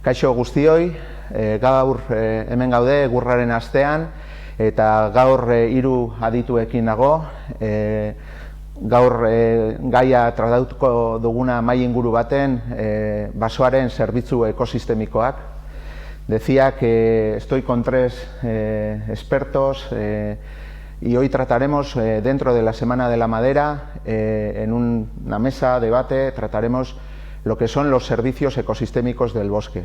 Kaixo guztioi, gaur hemen gaude egurraren astean eta gaur hiru adituekin nago. Gaur gaia tratatuko duguna mahai inguru baten basoaren zerbitzu ekosistemikoak. Decía que estoy con tres expertos y hoy trataremos dentro de la Semana de la Madera, en una mesa debate, trataremos lo que son los servicios ecosistémicos del bosque.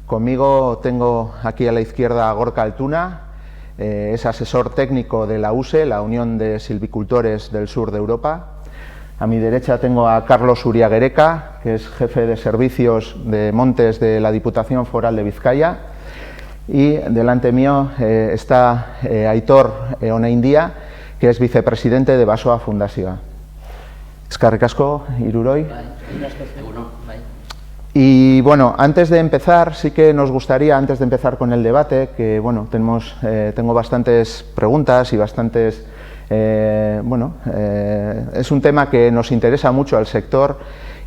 Conmigo tengo aquí a la izquierda a Gorka Altuna, es asesor técnico de la USE, la Unión de Silvicultores del Sur de Europa. A mi derecha tengo a Carlos Uriagereka, que es jefe de servicios de montes de la Diputación Foral de Vizcaya. Y delante mío está Aitor Onaindia, que es vicepresidente de Basoa Fundazioa. Eskerrik asko, hiruroi. Y bueno, antes de empezar, sí que nos gustaría, antes de empezar con el debate, que bueno, tengo bastantes preguntas y bastantes, es un tema que nos interesa mucho al sector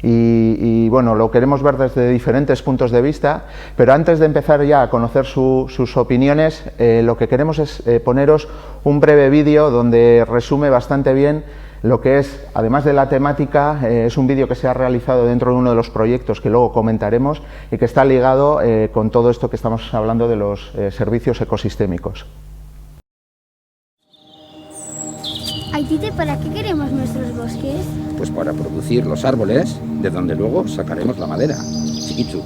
y bueno, lo queremos ver desde diferentes puntos de vista, pero antes de empezar ya a conocer sus opiniones, lo que queremos es poneros un breve vídeo donde resume bastante bien lo que es, además de la temática, es un vídeo que se ha realizado dentro de uno de los proyectos que luego comentaremos y que está ligado con todo esto que estamos hablando de los servicios ecosistémicos. Aitite, ¿para qué queremos nuestros bosques? Pues para producir los árboles, de donde luego sacaremos la madera. Chiquitxu,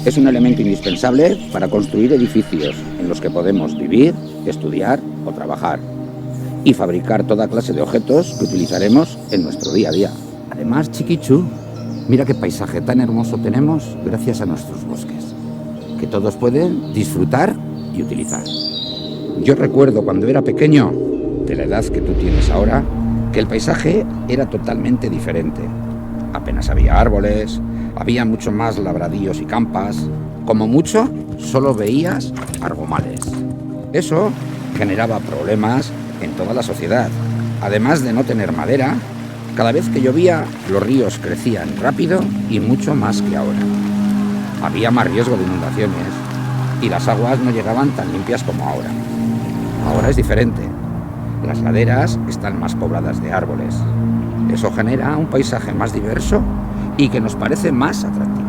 es un elemento indispensable para construir edificios en los que podemos vivir, estudiar o trabajar y fabricar toda clase de objetos que utilizaremos en nuestro día a día. Además, Chiquitxu, mira qué paisaje tan hermoso tenemos gracias a nuestros bosques, que todos pueden disfrutar y utilizar. Yo recuerdo cuando era pequeño, de la edad que tú tienes ahora, que el paisaje era totalmente diferente. Apenas había árboles, había mucho más labradíos y campas. Como mucho, solo veías argomales. Eso generaba problemas en toda la sociedad. Además de no tener madera, cada vez que llovía, los ríos crecían rápido y mucho más que ahora. Había más riesgo de inundaciones y las aguas no llegaban tan limpias como ahora. Ahora es diferente. Las laderas están más pobladas de árboles. Eso genera un paisaje más diverso y que nos parece más atractivo.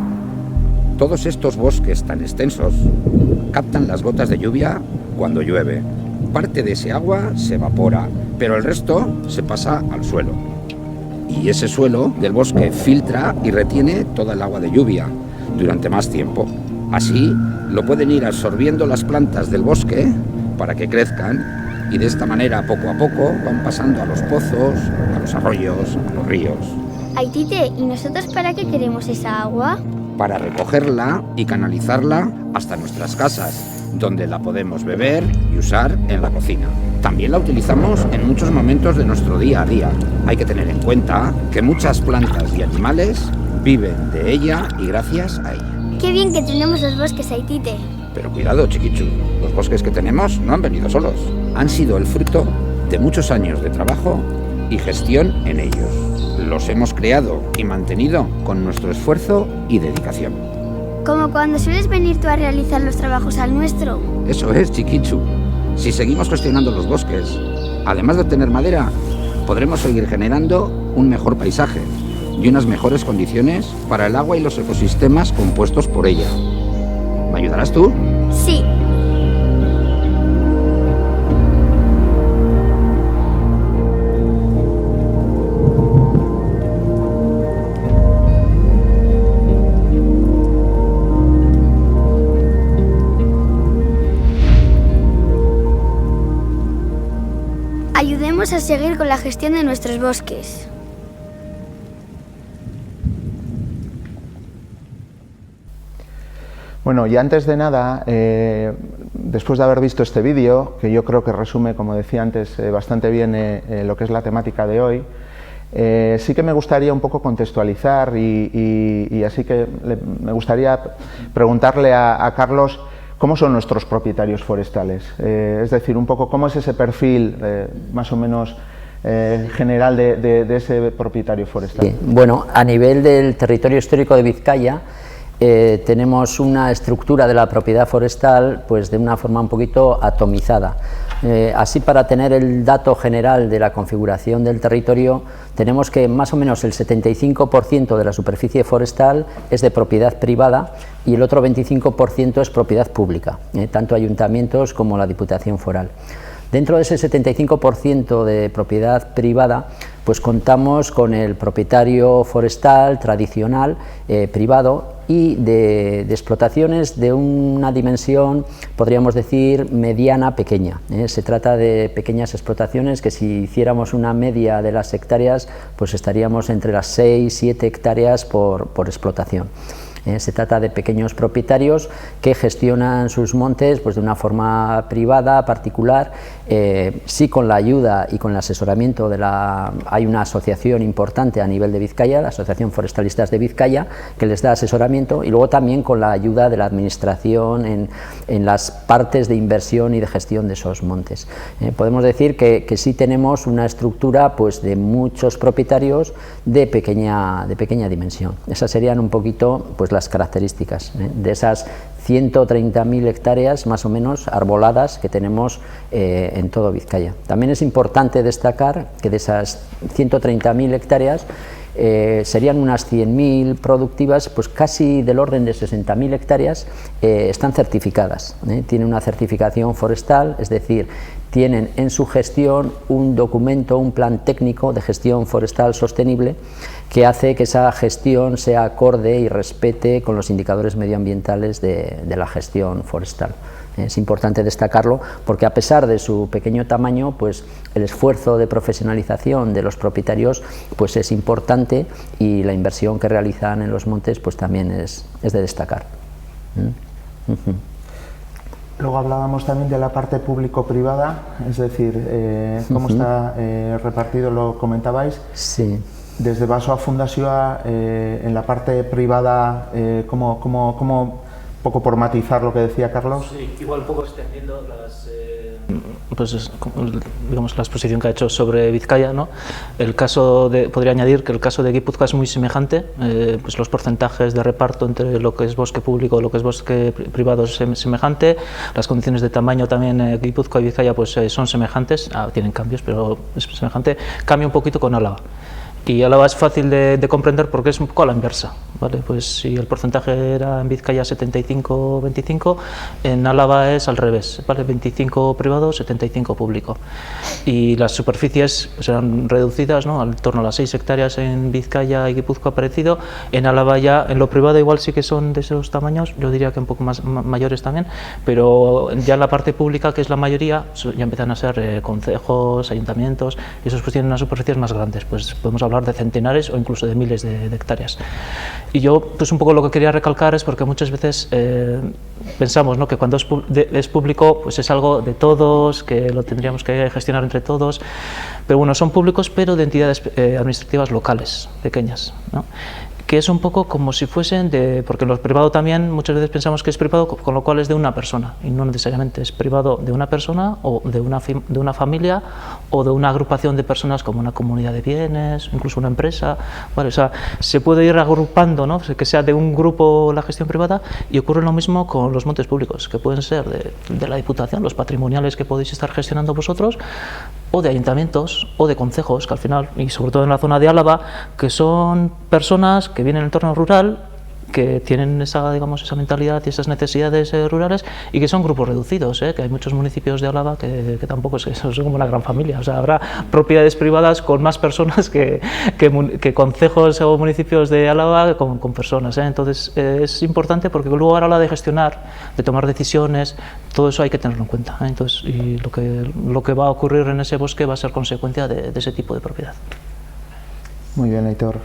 Todos estos bosques tan extensos captan las gotas de lluvia cuando llueve. Parte de ese agua se evapora, pero el resto se pasa al suelo. Y ese suelo del bosque filtra y retiene toda el agua de lluvia durante más tiempo. Así lo pueden ir absorbiendo las plantas del bosque para que crezcan y de esta manera poco a poco van pasando a los pozos, a los arroyos, a los ríos. Aitite, ¿y nosotros para qué queremos esa agua? Para recogerla y canalizarla hasta nuestras casas, donde la podemos beber y usar en la cocina. También la utilizamos en muchos momentos de nuestro día a día. Hay que tener en cuenta que muchas plantas y animales viven de ella y gracias a ella. Qué bien que tenemos los bosques, Aitite. Pero cuidado, Chiquitxu, los bosques que tenemos no han venido solos. Han sido el fruto de muchos años de trabajo y gestión en ellos. Los hemos creado y mantenido con nuestro esfuerzo y dedicación. Como cuando sueles venir tú a realizar los trabajos al nuestro. Eso es, Chiquitxu. Si seguimos gestionando los bosques, además de obtener madera, podremos seguir generando un mejor paisaje y unas mejores condiciones para el agua y los ecosistemas compuestos por ella. ¿Me ayudarás tú? Sí. Ayudemos a seguir con la gestión de nuestros bosques. Bueno, y antes de nada, después de haber visto este vídeo, que yo creo que resume, como decía antes, bastante bien lo que es la temática de hoy, sí que me gustaría un poco contextualizar y así que me gustaría preguntarle a Carlos cómo son nuestros propietarios forestales, es decir, un poco cómo es ese perfil más o menos general de ese propietario forestal. Bueno, a nivel del territorio histórico de Vizcaya, tenemos una estructura de la propiedad forestal pues de una forma un poquito atomizada. Así, para tener el dato general de la configuración del territorio, tenemos que más o menos el 75% de la superficie forestal es de propiedad privada y el otro 25% es propiedad pública, tanto ayuntamientos como la Diputación Foral. Dentro de ese 75% de propiedad privada, pues contamos con el propietario forestal tradicional, privado, y de explotaciones de una dimensión, podríamos decir, mediana pequeña. Se trata de pequeñas explotaciones que, si hiciéramos una media de las hectáreas, pues estaríamos entre las 6-7 hectáreas por explotación. Se trata de pequeños propietarios que gestionan sus montes pues de una forma privada, particular, sí con la ayuda y con el asesoramiento de hay una asociación importante a nivel de Vizcaya, la Asociación Forestalistas de Vizcaya, que les da asesoramiento, y luego también con la ayuda de la administración en las partes de inversión y de gestión de esos montes. Podemos decir que sí tenemos una estructura pues de muchos propietarios de pequeña dimensión. Esas serían un poquito pues las características de esas 130.000 hectáreas más o menos arboladas que tenemos en todo Vizcaya. También es importante destacar que de esas 130.000 hectáreas serían unas 100.000 productivas, pues casi del orden de 60.000 hectáreas están certificadas. Tienen una certificación forestal, es decir, tienen en su gestión un documento, un plan técnico de gestión forestal sostenible que hace que esa gestión sea acorde y respete con los indicadores medioambientales de la gestión forestal. Es importante destacarlo porque, a pesar de su pequeño tamaño, pues el esfuerzo de profesionalización de los propietarios pues es importante, y la inversión que realizan en los montes pues también es de destacar. Luego hablábamos también de la parte público-privada, es decir, cómo está repartido, lo comentabais. Sí. Desde Basoa Fundazioa, en la parte privada, ¿cómo poco por matizar lo que decía Carlos? Sí, igual un poco extendiendo digamos, la exposición que ha hecho sobre Vizcaya, ¿no? Podría añadir que el caso de Guipúzcoa es muy semejante, pues los porcentajes de reparto entre lo que es bosque público y lo que es bosque privado es semejante, las condiciones de tamaño también, Guipúzcoa y Vizcaya pues son semejantes, tienen cambios, pero es semejante. Cambia un poquito con Álava. Y Álava es fácil de comprender porque es un poco a la inversa, ¿vale? Pues si el porcentaje era en Vizcaya 75-25, en Álava es al revés, ¿vale? 25 privado, 75 público. Y las superficies pues eran reducidas, ¿no? En torno a las 6 hectáreas en Vizcaya y Guipúzcoa parecido. En Álava ya, en lo privado igual sí que son de esos tamaños, yo diría que un poco más mayores también, pero ya en la parte pública, que es la mayoría, ya empiezan a ser concejos, ayuntamientos, y esos pues tienen unas superficies más grandes, pues podemos hablar de centenares o incluso de miles de hectáreas. Y yo pues un poco lo que quería recalcar es porque muchas veces pensamos, ¿no?, que cuando es público pues es algo de todos, que lo tendríamos que gestionar entre todos, pero bueno, son públicos pero de entidades administrativas locales, pequeñas, ¿no?, que es un poco como si fuesen porque lo privado también muchas veces pensamos que es privado, con lo cual es de una persona, y no necesariamente es privado de una persona o de una familia o de una agrupación de personas, como una comunidad de bienes, incluso una empresa, ¿vale? O sea, se puede ir agrupando, ¿no?, que sea de un grupo la gestión privada, y ocurre lo mismo con los montes públicos, que pueden ser de la Diputación, los patrimoniales que podéis estar gestionando vosotros, o de ayuntamientos o de concejos, que al final, y sobre todo en la zona de Álava, que son personas que vienen del entorno rural, que tienen esa mentalidad y esas necesidades rurales, y que son grupos reducidos, que hay muchos municipios de Álava que tampoco son como una gran familia. O sea, habrá propiedades privadas con más personas que concejos o municipios de Álava con personas, Entonces es importante porque luego a la hora de gestionar, de tomar decisiones, todo eso hay que tenerlo en cuenta, Entonces, y lo que va a ocurrir en ese bosque va a ser consecuencia de ese tipo de propiedad. Muy bien, Aitor.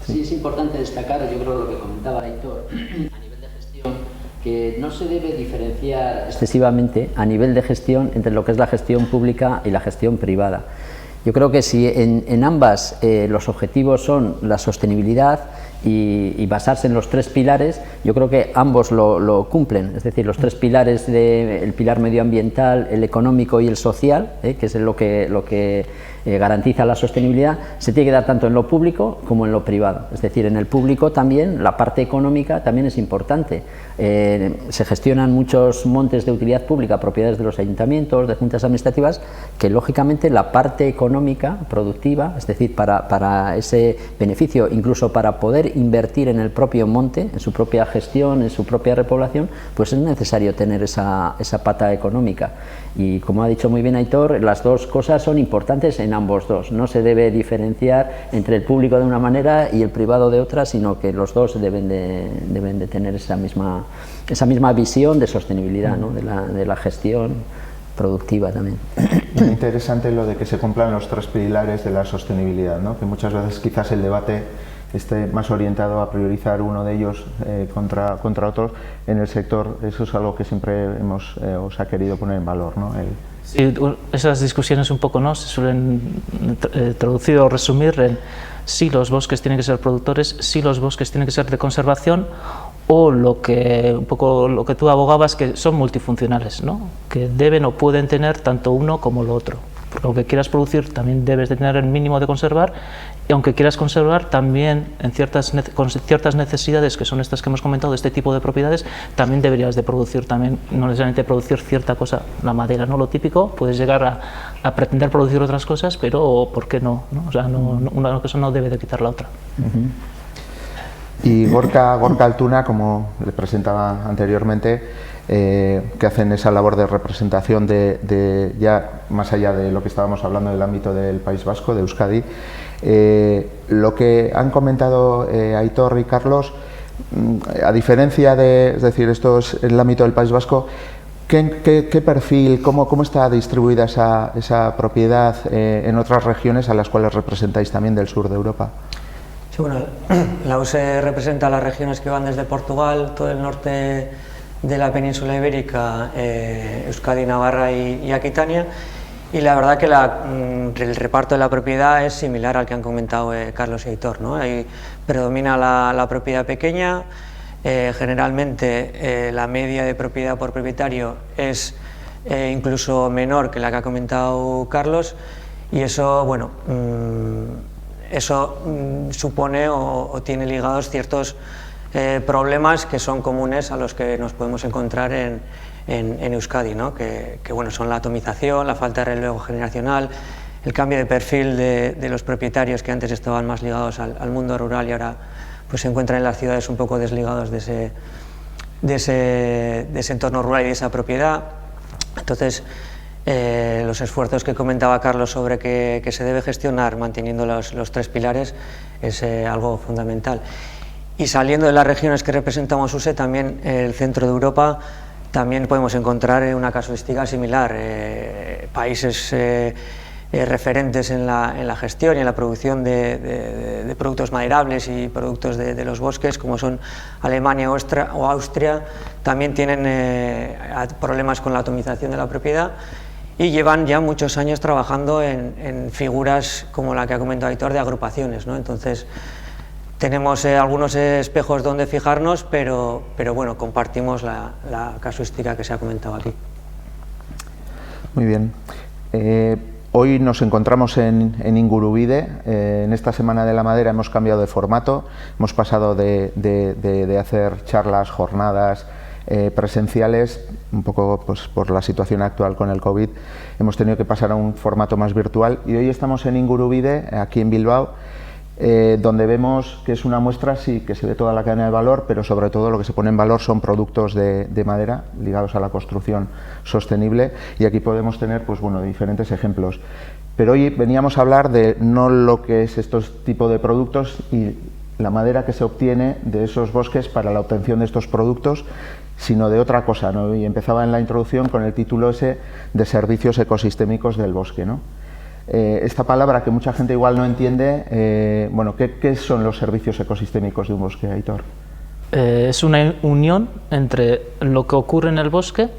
Sí, es importante destacar, yo creo, lo que comentaba Aitor, a nivel de gestión, que no se debe diferenciar excesivamente a nivel de gestión entre lo que es la gestión pública y la gestión privada. Yo creo que si en ambas los objetivos son la sostenibilidad y basarse en los tres pilares, yo creo que ambos lo cumplen, es decir, los tres pilares, el pilar medioambiental, el económico y el social, que es lo que garantiza la sostenibilidad, se tiene que dar tanto en lo público como en lo privado. Es decir, en el público también la parte económica también es importante. Se gestionan muchos montes de utilidad pública, propiedades de los ayuntamientos, de juntas administrativas, que lógicamente la parte económica, productiva, es decir, para ese beneficio, incluso para poder invertir en el propio monte, en su propia gestión, en su propia repoblación, pues es necesario tener esa pata económica. Y como ha dicho muy bien Aitor, las dos cosas son importantes en ambos dos. No se debe diferenciar entre el público de una manera y el privado de otra, sino que los dos deben de tener esa misma visión de sostenibilidad, ¿no? de la gestión productiva también. Muy interesante lo de que se cumplan los 3 pilares de la sostenibilidad, ¿no? Que muchas veces quizás el debate esté más orientado a priorizar uno de ellos contra otros en el sector. Eso es algo que siempre os ha querido poner en valor, ¿no? Sí, esas discusiones un poco, ¿no?, se suelen traducir o resumir en si los bosques tienen que ser productores, si los bosques tienen que ser de conservación, o un poco lo que tú abogabas, que son multifuncionales, ¿no?, que deben o pueden tener tanto uno como lo otro. Porque aunque quieras producir, también debes de tener el mínimo de conservar, y aunque quieras conservar, también con ciertas necesidades, que son estas que hemos comentado, de este tipo de propiedades, también deberías de producir, también no necesariamente producir cierta cosa, la madera, ¿no?, lo típico, puedes llegar a pretender producir otras cosas, pero ¿por qué no? O sea, una cosa no debe de quitar la otra. Y Gorka Altuna, como le presentaba anteriormente, que hacen esa labor de representación ya más allá de lo que estábamos hablando del ámbito del País Vasco, de Euskadi. Lo que han comentado Aitor y Carlos, a diferencia es decir, esto es el ámbito del País Vasco, ¿qué perfil, cómo está distribuida esa propiedad en otras regiones a las cuales representáis también del sur de Europa? Sí, bueno, la USE representa las regiones que van desde Portugal, todo el norte de la península ibérica, Euskadi, Navarra y Aquitania, y la verdad que el reparto de la propiedad es similar al que han comentado Carlos y Aitor, ¿no? Ahí predomina la propiedad pequeña, generalmente la media de propiedad por propietario es incluso menor que la que ha comentado Carlos, y eso, bueno, supone o tiene ligados ciertos problemas que son comunes a los que nos podemos encontrar en Euskadi, ¿no? que bueno, son la atomización, la falta de relevo generacional, el cambio de perfil de los propietarios que antes estaban más ligados al mundo rural y ahora pues se encuentran en las ciudades un poco desligados de ese entorno rural y de esa propiedad. Entonces, los esfuerzos que comentaba Carlos sobre que se debe gestionar manteniendo los 3 pilares es algo fundamental. Y saliendo de las regiones que representamos USE, también el centro de Europa, también podemos encontrar una casuística similar. Países referentes en la gestión y en la producción de productos maderables y productos de los bosques, como son Alemania o Austria, también tienen problemas con la atomización de la propiedad y llevan ya muchos años trabajando en figuras como la que ha comentado Aitor, de agrupaciones, ¿no? Entonces, tenemos algunos espejos donde fijarnos, pero bueno, compartimos la casuística que se ha comentado aquí. Muy bien. Hoy nos encontramos en Ingurubide. En esta Semana de la Madera hemos cambiado de formato, hemos pasado de hacer charlas, jornadas presenciales, un poco pues, por la situación actual con el COVID, hemos tenido que pasar a un formato más virtual y hoy estamos en Ingurubide, aquí en Bilbao, donde vemos que es una muestra, sí, que se ve toda la cadena de valor, pero sobre todo lo que se pone en valor son productos de madera ligados a la construcción sostenible, y aquí podemos tener pues, bueno, diferentes ejemplos. Pero hoy veníamos a hablar de no lo que es estos tipos de productos y la madera que se obtiene de esos bosques para la obtención de estos productos, sino de otra cosa, ¿no? Y empezaba en la introducción con el título ese de servicios ecosistémicos del bosque, ¿no? Esta palabra que mucha gente igual no entiende, bueno, ¿qué son los servicios ecosistémicos de un bosque, Aitor? Es una unión entre lo que ocurre en el bosque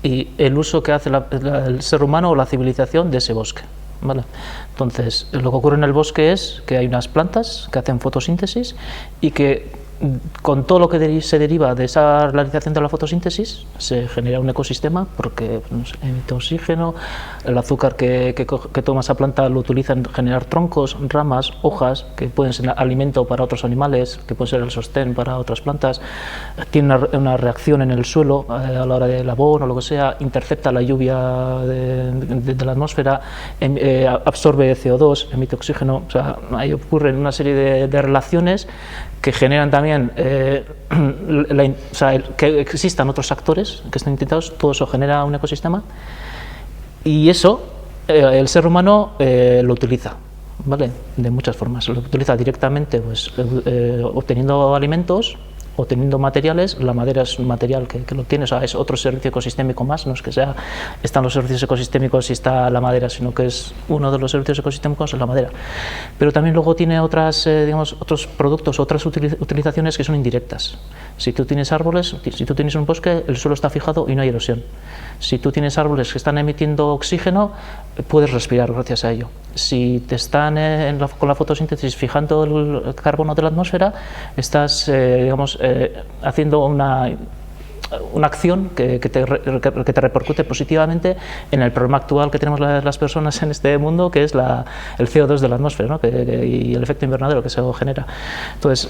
y el uso que hace el ser humano o la civilización de ese bosque, ¿vale? Entonces, lo que ocurre en el bosque es que hay unas plantas que hacen fotosíntesis y que con todo lo que se deriva de esa realización de la fotosíntesis, se genera un ecosistema porque emite oxígeno, el azúcar que toma esa planta lo utiliza en generar troncos, ramas, hojas, que pueden ser alimento para otros animales, que pueden ser el sostén para otras plantas, tiene una reacción en el suelo a la hora del abono o lo que sea, intercepta la lluvia de la atmósfera, absorbe CO2, emite oxígeno, o sea, ahí ocurren una serie de relaciones que generan también que existan otros actores que estén intentados, todo eso genera un ecosistema y eso el ser humano lo utiliza, ¿vale? De muchas formas, lo utiliza directamente pues, obteniendo alimentos, obteniendo materiales. La madera es un material que lo tiene, o sea, es otro servicio ecosistémico más, no es que están los servicios ecosistémicos y está la madera, sino que es uno de los servicios ecosistémicos, es la madera. Pero también luego tiene otras, digamos, otros productos, otras utilizaciones que son indirectas. Si tú tienes árboles, si tú tienes un bosque, el suelo está fijado y no hay erosión. Si tú tienes árboles que están emitiendo oxígeno, puedes respirar gracias a ello. Si te están con la fotosíntesis fijando el carbono de la atmósfera, estás digamos, haciendo una acción que te repercute positivamente en el problema actual que tenemos las personas en este mundo, que es el CO2 de la atmósfera, ¿no? Y el efecto invernadero que se genera. Entonces,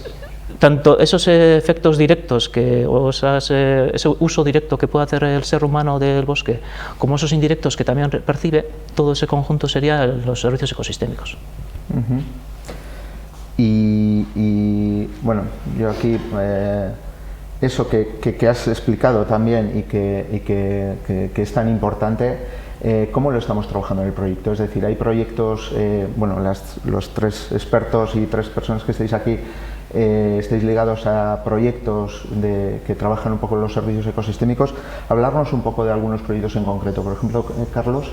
tanto esos efectos directos o ese uso directo que puede hacer el ser humano del bosque, como esos indirectos que también percibe, todo ese conjunto sería los servicios ecosistémicos. Y bueno, yo aquí eso que has explicado también y que es tan importante, ¿cómo lo estamos trabajando en el proyecto? Es decir, hay proyectos, bueno, los tres expertos y tres personas que estáis aquí, estáis ligados a proyectos que trabajan un poco en los servicios ecosistémicos. Hablarnos un poco de algunos proyectos en concreto, por ejemplo, Carlos.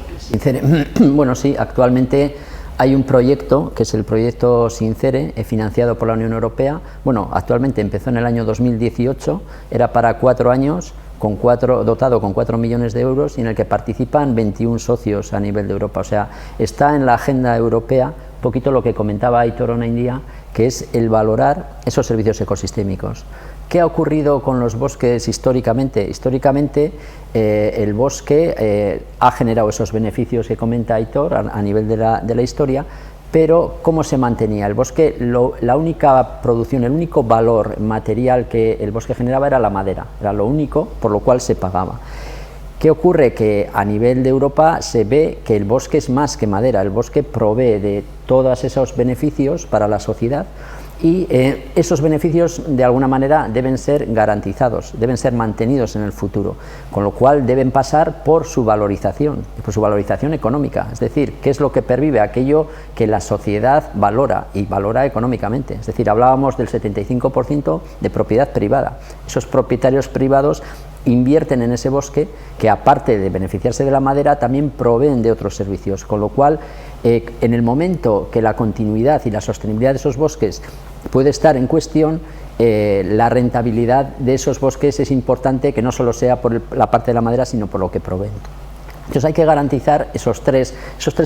Bueno, sí, actualmente hay un proyecto que es el proyecto Sincere, financiado por la Unión Europea. Bueno, actualmente empezó en el año 2018, era para 4 años, dotado con 4 millones de euros y en el que participan 21 socios a nivel de Europa. O sea, está en la agenda europea un poquito lo que comentaba Aitor Onaindia, que es el valorar esos servicios ecosistémicos. ¿Qué ha ocurrido con los bosques históricamente? Históricamente el bosque ha generado esos beneficios que comenta Aitor a nivel de la historia, pero ¿cómo se mantenía? El bosque, la única producción, el único valor material que el bosque generaba era la madera, era lo único por lo cual se pagaba. ¿Qué ocurre? Que a nivel de Europa se ve que el bosque es más que madera, el bosque provee de todos esos beneficios para la sociedad y esos beneficios de alguna manera deben ser garantizados, deben ser mantenidos en el futuro, con lo cual deben pasar por su valorización económica, es decir, qué es lo que pervive, aquello que la sociedad valora y valora económicamente. Es decir, hablábamos del 75% de propiedad privada, esos propietarios privados invierten en ese bosque que, aparte de beneficiarse de la madera, también proveen de otros servicios, con lo cual en el momento que la continuidad y la sostenibilidad de esos bosques puede estar en cuestión, la rentabilidad de esos bosques es importante, que no solo sea por la parte de la madera, sino por lo que proveen. Entonces hay que garantizar esos tres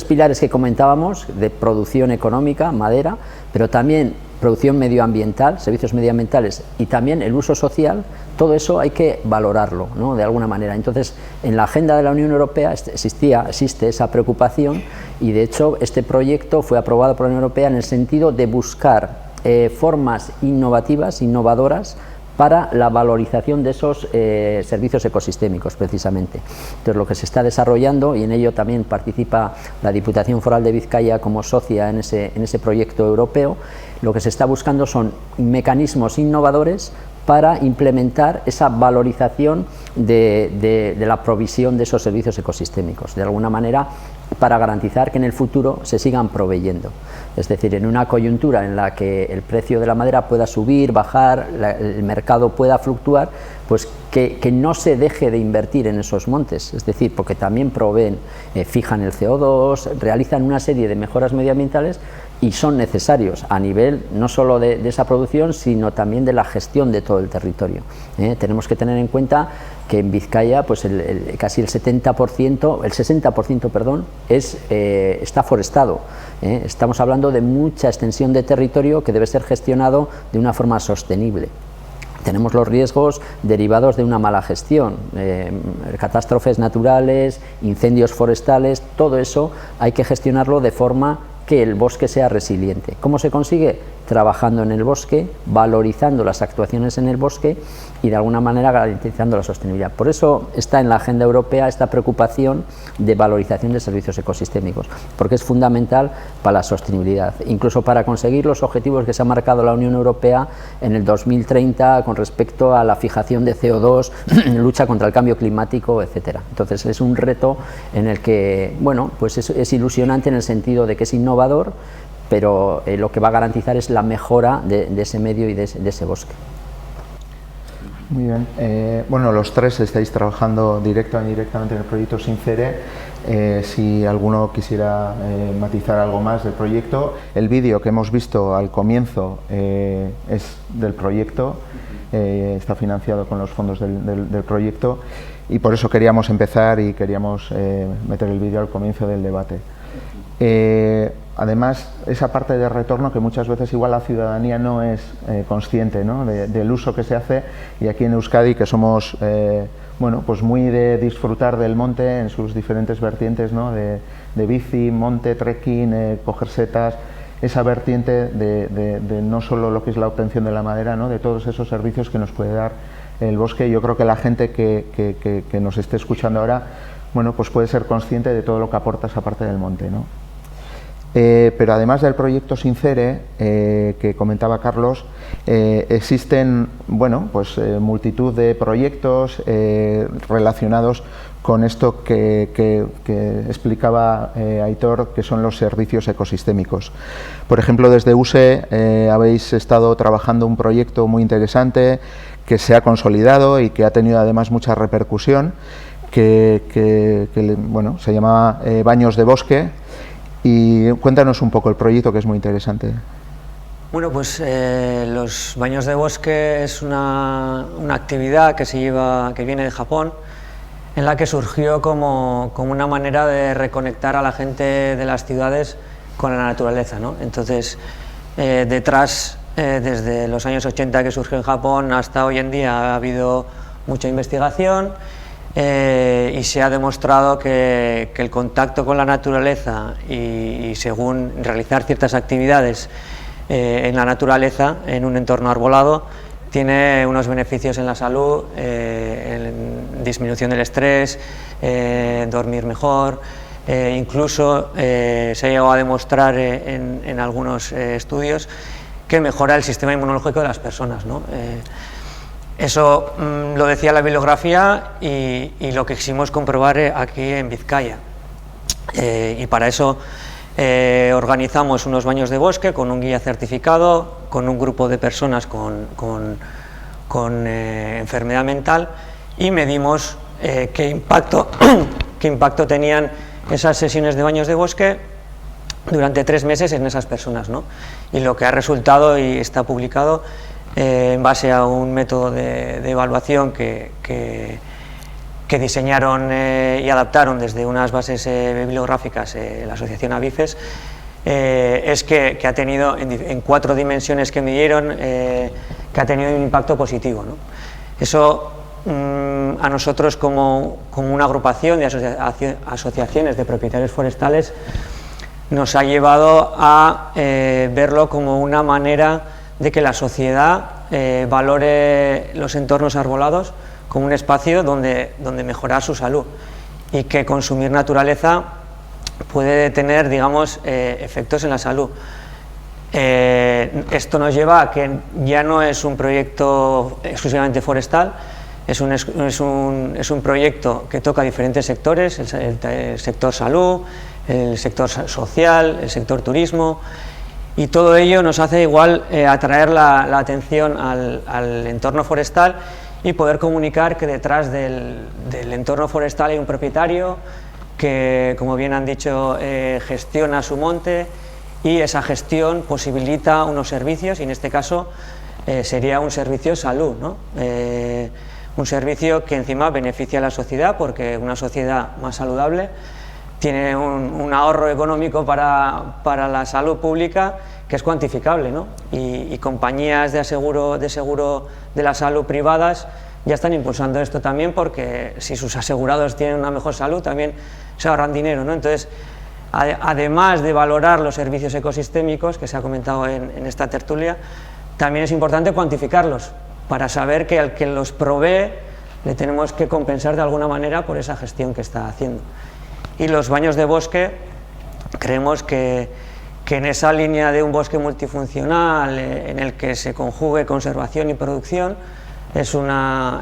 pilares que comentábamos, de producción económica, madera, pero también producción medioambiental, servicios medioambientales, y también el uso social. Todo eso hay que valorarlo, ¿no?, de alguna manera. Entonces, en la agenda de la Unión Europea existe esa preocupación, y de hecho este proyecto fue aprobado por la Unión Europea en el sentido de buscar formas innovadoras para la valorización de esos servicios ecosistémicos, precisamente. Entonces, lo que se está desarrollando, y en ello también participa la Diputación Foral de Vizcaya como socia en ese proyecto europeo, lo que se está buscando son mecanismos innovadores para implementar esa valorización de la provisión de esos servicios ecosistémicos, de alguna manera, para garantizar que en el futuro se sigan proveyendo. Es decir, en una coyuntura en la que el precio de la madera pueda subir, bajar, el mercado pueda fluctuar, pues que no se deje de invertir en esos montes, es decir, porque también proveen, fijan el CO2, realizan una serie de mejoras medioambientales y son necesarios a nivel no solo de esa producción, sino también de la gestión de todo el territorio. Tenemos que tener en cuenta que en Vizcaya pues casi el 60%, perdón, está forestado. Estamos hablando de mucha extensión de territorio que debe ser gestionado de una forma sostenible. Tenemos los riesgos derivados de una mala gestión, catástrofes naturales, incendios forestales, todo eso hay que gestionarlo de forma que el bosque sea resiliente. ¿Cómo se consigue? Trabajando en el bosque, valorizando las actuaciones en el bosque y de alguna manera garantizando la sostenibilidad. Por eso está en la agenda europea esta preocupación de valorización de servicios ecosistémicos, porque es fundamental para la sostenibilidad, incluso para conseguir los objetivos que se ha marcado la Unión Europea en el 2030 con respecto a la fijación de CO2, lucha contra el cambio climático, etcétera. Entonces es un reto en el que, bueno, pues es ilusionante en el sentido de que es innovador, pero lo que va a garantizar es la mejora de ese medio y de ese bosque. Muy bien. Bueno, los tres estáis trabajando directo o indirectamente en el proyecto Sincere. Si alguno quisiera matizar algo más del proyecto, el vídeo que hemos visto al comienzo es del proyecto, está financiado con los fondos del proyecto y por eso queríamos empezar y queríamos meter el vídeo al comienzo del debate. Además, esa parte de retorno que muchas veces igual la ciudadanía no es consciente, ¿no? del uso que se hace, y aquí en Euskadi que somos bueno, pues muy de disfrutar del monte en sus diferentes vertientes, ¿no? de bici, monte, trekking, coger setas, esa vertiente de no solo lo que es la obtención de la madera, ¿no? de todos esos servicios que nos puede dar el bosque. Yo creo que la gente que nos esté escuchando ahora, bueno, pues puede ser consciente de todo lo que aporta esa parte del monte, ¿no? Pero además del proyecto Sincere que comentaba Carlos, existen, bueno, pues multitud de proyectos relacionados con esto que explicaba Aitor, que son los servicios ecosistémicos. Por ejemplo, desde USE habéis estado trabajando un proyecto muy interesante que se ha consolidado y que ha tenido además mucha repercusión, que bueno, se llama Baños de Bosque. Y cuéntanos un poco el proyecto, que es muy interesante. Bueno, pues los baños de bosque es una actividad que viene de Japón, en la que surgió como una manera de reconectar a la gente de las ciudades con la naturaleza, ¿no? Entonces, detrás, desde los años 80 que surgió en Japón hasta hoy en día, ha habido mucha investigación. Y se ha demostrado que el contacto con la naturaleza y según realizar ciertas actividades en la naturaleza, en un entorno arbolado, tiene unos beneficios en la salud, en disminución del estrés, dormir mejor, incluso se ha llegado a demostrar en algunos estudios que mejora el sistema inmunológico de las personas, ¿no? Eso lo decía la bibliografía y lo que quisimos comprobar aquí en Vizcaya. Y para eso organizamos unos baños de bosque con un guía certificado, con un grupo de personas con enfermedad mental, y medimos qué impacto tenían esas sesiones de baños de bosque durante 3 meses en esas personas, ¿no? Y lo que ha resultado, y está publicado, en base a un método de evaluación que diseñaron y adaptaron desde unas bases bibliográficas la asociación ABIFES, es que ha tenido en 4 dimensiones que midieron, que ha tenido un impacto positivo, ¿no? Eso a nosotros como una agrupación de asociaciones de propietarios forestales nos ha llevado a verlo como una manera de que la sociedad valore los entornos arbolados como un espacio donde mejorar su salud, y que consumir naturaleza puede tener, digamos, efectos en la salud. Esto nos lleva a que ya no es un proyecto exclusivamente forestal, es un proyecto que toca diferentes sectores, el sector salud, el sector social, el sector turismo. Y todo ello nos hace igual atraer la atención al entorno forestal y poder comunicar que detrás del entorno forestal hay un propietario que, como bien han dicho, gestiona su monte, y esa gestión posibilita unos servicios, y en este caso sería un servicio de salud, ¿no? Un servicio que encima beneficia a la sociedad, porque una sociedad más saludable tiene un ahorro económico para la salud pública que es cuantificable, ¿no? Y compañías de seguro de la salud privadas ya están impulsando esto también, porque si sus asegurados tienen una mejor salud también se ahorran dinero, ¿no? Entonces, además de valorar los servicios ecosistémicos que se ha comentado en esta tertulia, también es importante cuantificarlos para saber que al que los provee le tenemos que compensar de alguna manera por esa gestión que está haciendo. Y los baños de bosque, creemos que en esa línea de un bosque multifuncional en el que se conjugue conservación y producción es una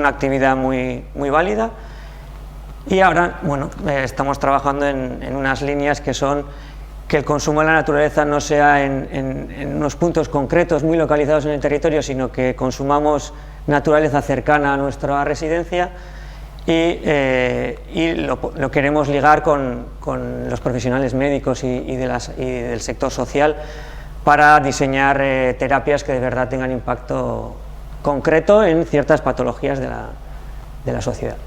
actividad muy válida. Y ahora, bueno, estamos trabajando en unas líneas que son que el consumo de la naturaleza no sea en unos puntos concretos muy localizados en el territorio, sino que consumamos naturaleza cercana a nuestra residencia, y lo queremos ligar con los profesionales médicos y del sector social para diseñar terapias que de verdad tengan impacto concreto en ciertas patologías de la sociedad.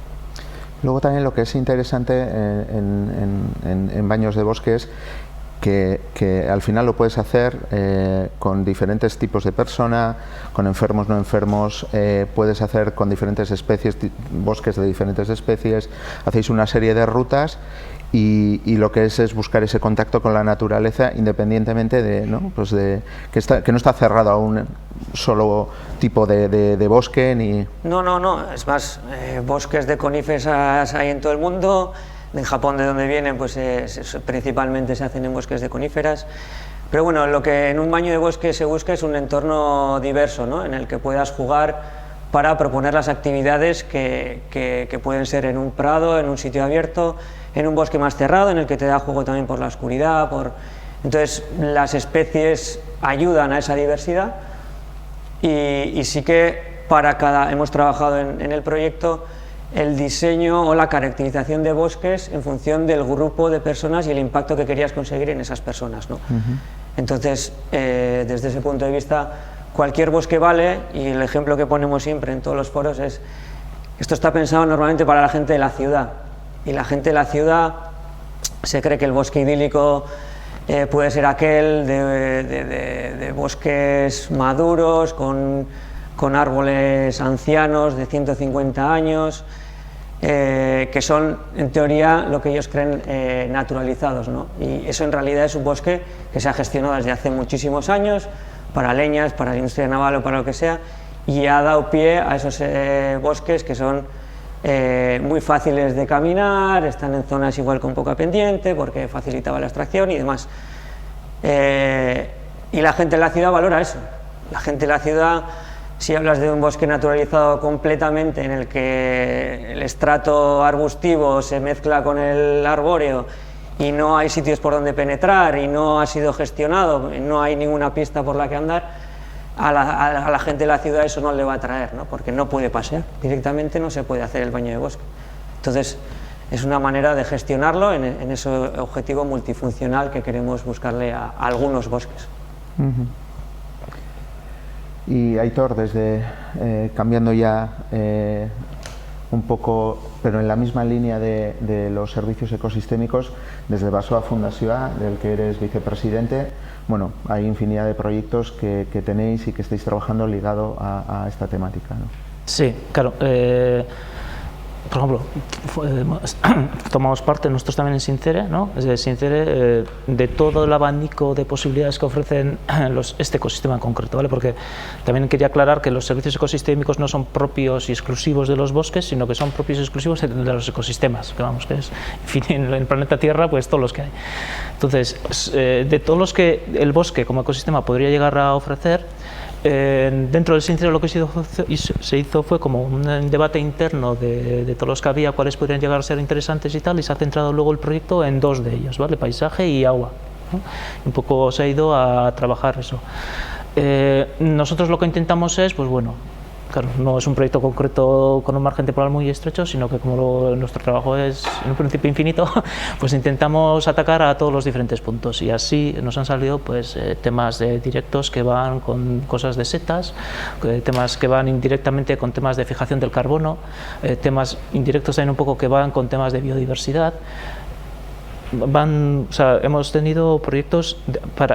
Luego también lo que es interesante en baños de bosque es que al final lo puedes hacer con diferentes tipos de persona, con enfermos, no enfermos, puedes hacer con diferentes especies, bosques de diferentes especies, hacéis una serie de rutas y lo que es buscar ese contacto con la naturaleza independientemente de, ¿no? Pues de que no está cerrado a un solo tipo de bosque ni... No, es más, bosques de coníferas hay en todo el mundo. En Japón, de donde vienen, pues principalmente se hacen en bosques de coníferas, pero bueno, lo que en un baño de bosque se busca es un entorno diverso, ¿no? En el que puedas jugar para proponer las actividades que pueden ser en un prado, en un sitio abierto, en un bosque más cerrado, en el que te da juego también por la oscuridad, entonces las especies ayudan a esa diversidad, y sí que hemos trabajado en el proyecto el diseño o la caracterización de bosques en función del grupo de personas y el impacto que querías conseguir en esas personas, ¿no? Entonces, desde ese punto de vista, cualquier bosque vale, y el ejemplo que ponemos siempre en todos los foros es: esto está pensado normalmente para la gente de la ciudad, y la gente de la ciudad se cree que el bosque idílico puede ser aquel de bosques maduros con árboles ancianos de 150 años, que son en teoría lo que ellos creen naturalizados, ¿no? Y eso en realidad es un bosque que se ha gestionado desde hace muchísimos años para leñas, para la industria naval o para lo que sea, y ha dado pie a esos bosques que son muy fáciles de caminar, están en zonas igual con poca pendiente porque facilitaba la extracción y demás. Y la gente de la ciudad valora eso. La gente de la ciudad, si hablas de un bosque naturalizado completamente en el que el estrato arbustivo se mezcla con el arbóreo y no hay sitios por donde penetrar y no ha sido gestionado, no hay ninguna pista por la que andar, a la gente de la ciudad eso no le va a atraer, ¿no? Porque no puede pasear, directamente no se puede hacer el baño de bosque. Entonces es una manera de gestionarlo en ese objetivo multifuncional que queremos buscarle a algunos bosques. Y Aitor, cambiando ya un poco, pero en la misma línea de los servicios ecosistémicos, desde Basoa Fundazioa, del que eres vicepresidente, bueno, hay infinidad de proyectos que tenéis y que estáis trabajando ligado a esta temática, ¿no? Sí, claro. Por ejemplo, tomamos parte nosotros también en Sincere, ¿no? Sincere, de todo el abanico de posibilidades que ofrecen este ecosistema en concreto, ¿vale? Porque también quería aclarar que los servicios ecosistémicos no son propios y exclusivos de los bosques, sino que son propios y exclusivos de los ecosistemas, que vamos, que es, en fin, en el planeta Tierra, pues todos los que hay. Entonces, de todos los que el bosque como ecosistema podría llegar a ofrecer, dentro del Sincere lo que se hizo fue como un debate interno de todos los que había, cuáles podrían llegar a ser interesantes y tal, y se ha centrado luego el proyecto en dos de ellos, ¿vale? Paisaje y agua, ¿no? Un poco se ha ido a trabajar eso. Nosotros lo que intentamos es, pues bueno, Claro, no es un proyecto concreto con un margen temporal muy estrecho, sino que como nuestro trabajo es en un principio infinito, pues intentamos atacar a todos los diferentes puntos, y así nos han salido pues temas directos que van con cosas de setas, temas que van indirectamente con temas de fijación del carbono, temas indirectos también un poco que van con temas de biodiversidad. O sea, hemos tenido proyectos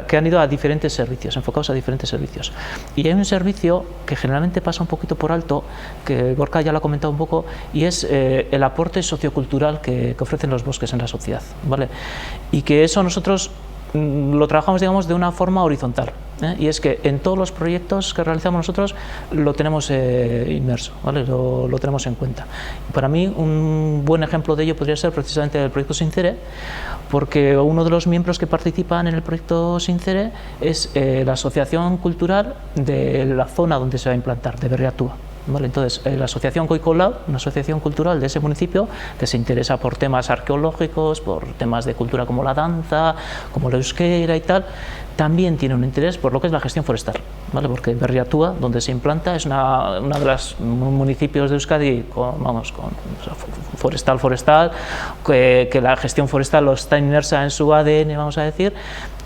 que han ido a diferentes servicios, enfocados a diferentes servicios. Y hay un servicio que generalmente pasa un poquito por alto, que Gorka ya lo ha comentado un poco, y es el aporte sociocultural que ofrecen los bosques en la sociedad, ¿vale? Y que eso nosotros lo trabajamos, digamos, de una forma horizontal, y es que en todos los proyectos que realizamos nosotros lo tenemos inmerso, ¿vale? Lo tenemos en cuenta. Y para mí un buen ejemplo de ello podría ser precisamente el proyecto Sincere, porque uno de los miembros que participan en el proyecto Sincere es la asociación cultural de la zona donde se va a implantar, de Berriatúa. Vale, entonces, la asociación Coicolau, una asociación cultural de ese municipio que se interesa por temas arqueológicos, por temas de cultura como la danza, como la euskera y tal, también tiene un interés por lo que es la gestión forestal, ¿vale? Porque Berriatúa, donde se implanta, es una de los municipios de Euskadi con forestal, que la gestión forestal está inmersa en su ADN, vamos a decir.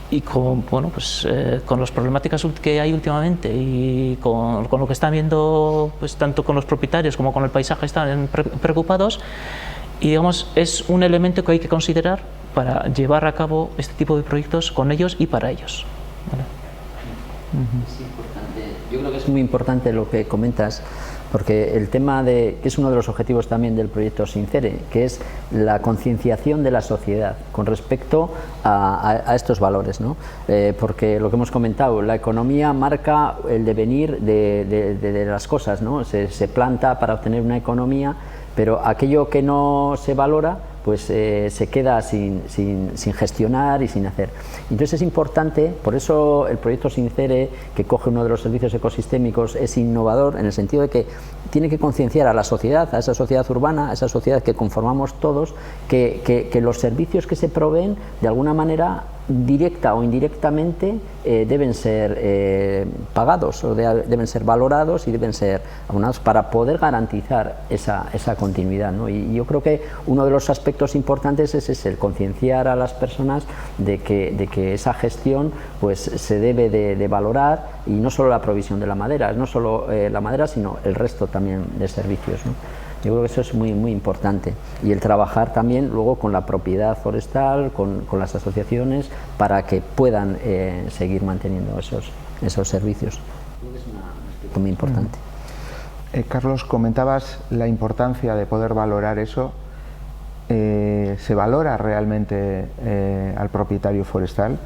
Y con, bueno, pues, con las problemáticas que hay últimamente y con lo que están viendo, pues, tanto con los propietarios como con el paisaje, están preocupados, y digamos, es un elemento que hay que considerar para llevar a cabo este tipo de proyectos con ellos y para ellos, ¿vale? Es importante. Yo creo que es muy importante lo que comentas, porque el tema que es uno de los objetivos también del proyecto Sincere, que es la concienciación de la sociedad con respecto a estos valores, ¿no? Porque lo que hemos comentado, la economía marca el devenir de las cosas, ¿no? Se planta para obtener una economía, pero aquello que no se valora pues se queda sin gestionar y sin hacer. Entonces es importante, por eso el proyecto Sincere, que coge uno de los servicios ecosistémicos, es innovador en el sentido de que tiene que concienciar a la sociedad, a esa sociedad urbana, a esa sociedad que conformamos todos, que los servicios que se proveen, de alguna manera, directa o indirectamente, deben ser pagados o deben ser valorados y deben ser abonados para poder garantizar esa continuidad, ¿no? Y yo creo que uno de los aspectos importantes es el concienciar a las personas de que esa gestión pues se debe de valorar, y no solo la provisión de la madera, no solo la madera, sino el resto también de servicios, ¿no? Yo creo que eso es muy, muy importante, y el trabajar también luego con la propiedad forestal, con las asociaciones, para que puedan seguir manteniendo esos servicios. Creo que es un aspecto muy importante. Carlos, comentabas la importancia de poder valorar eso. ¿Se valora realmente al propietario forestal?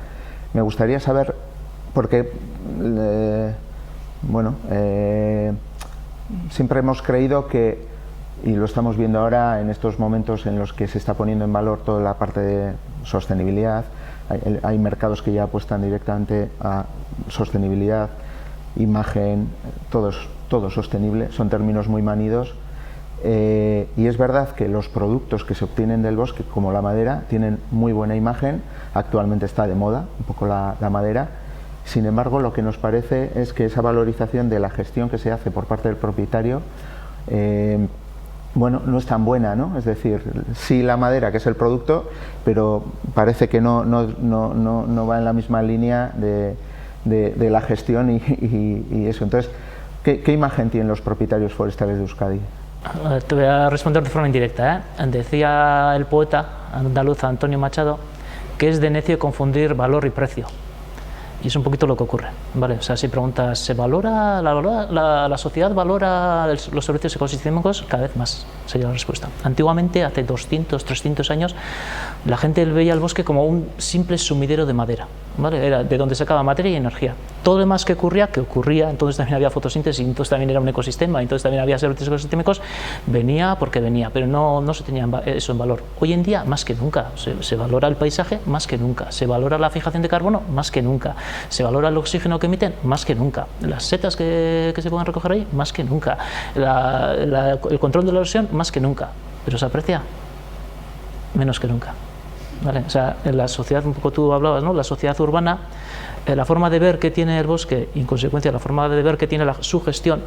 Me gustaría saber, porque siempre hemos creído que, y lo estamos viendo ahora en estos momentos en los que se está poniendo en valor toda la parte de sostenibilidad, hay mercados que ya apuestan directamente a sostenibilidad, imagen, todo sostenible, son términos muy manidos, y es verdad que los productos que se obtienen del bosque, como la madera, tienen muy buena imagen. Actualmente está de moda un poco la madera. Sin embargo, lo que nos parece es que esa valorización de la gestión que se hace por parte del propietario no es tan buena, ¿no? Es decir, sí la madera, que es el producto, pero parece que no va en la misma línea de la gestión y eso. Entonces, ¿qué imagen tienen los propietarios forestales de Euskadi? Te voy a responder de forma indirecta, ¿eh? Decía el poeta andaluz Antonio Machado que es de necio confundir valor y precio. Y es un poquito lo que ocurre, ¿vale? O sea, si preguntas, ¿se valora, la sociedad valora los servicios ecosistémicos? Cada vez más, sería la respuesta. Antiguamente, hace 200, 300 años, la gente veía el bosque como un simple sumidero de madera, ¿vale? Era de donde sacaba materia y energía. Todo lo demás que ocurría, entonces también había fotosíntesis, entonces también era un ecosistema, entonces también había servicios ecosistémicos, venía porque venía, pero no se tenía eso en valor. Hoy en día, más que nunca, se valora el paisaje más que nunca, se valora la fijación de carbono más que nunca, se valora el oxígeno que emiten más que nunca, las setas que se puedan recoger ahí más que nunca, el control de la erosión más que nunca, pero se aprecia menos que nunca, ¿vale? O sea, en la sociedad, un poco tú hablabas, ¿no? La sociedad urbana, la forma de ver que tiene el bosque y en consecuencia la forma de ver que tiene su gestión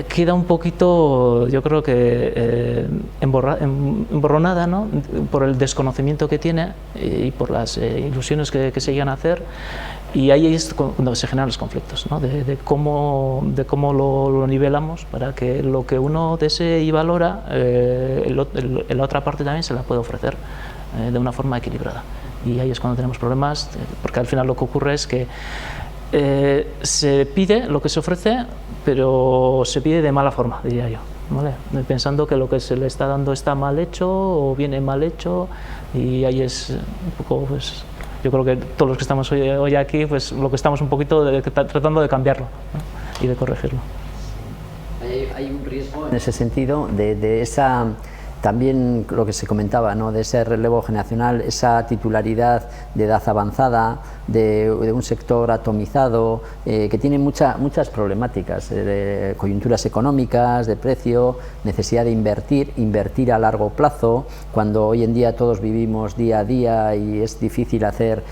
queda un poquito, yo creo que emborronada, ¿no?, por el desconocimiento que tiene y por las ilusiones que se llegan a hacer, y ahí es cuando se generan los conflictos, ¿no?, de cómo lo nivelamos para que lo que uno desee y valora, la otra parte también se la puede ofrecer de una forma equilibrada. Y ahí es cuando tenemos problemas, porque al final lo que ocurre es que se pide lo que se ofrece, pero se pide de mala forma, diría yo, ¿vale?, pensando que lo que se le está dando está mal hecho o viene mal hecho, y ahí es un poco, pues, yo creo que todos los que estamos hoy aquí, pues lo que estamos un poquito tratando de cambiarlo, ¿no?, y de corregirlo. Hay un riesgo en ese sentido de esa, también lo que se comentaba, ¿no?, de ese relevo generacional, esa titularidad de edad avanzada, de un sector atomizado, que tiene muchas problemáticas, de coyunturas económicas, de precio, necesidad de invertir a largo plazo, cuando hoy en día todos vivimos día a día y es difícil hacer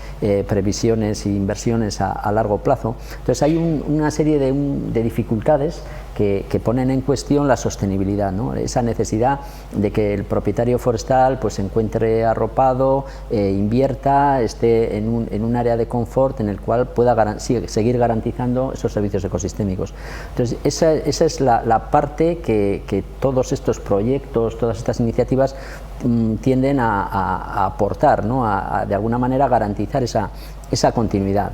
previsiones e inversiones a largo plazo. Entonces hay una serie de dificultades que ponen en cuestión la sostenibilidad, ¿no?, esa necesidad de que el propietario forestal pues se encuentre arropado, invierta, esté en un área de confort en el cual pueda seguir garantizando esos servicios ecosistémicos. Entonces esa es la parte que todos estos proyectos, todas estas iniciativas tienden a aportar, ¿no?, de alguna manera garantizar esa continuidad.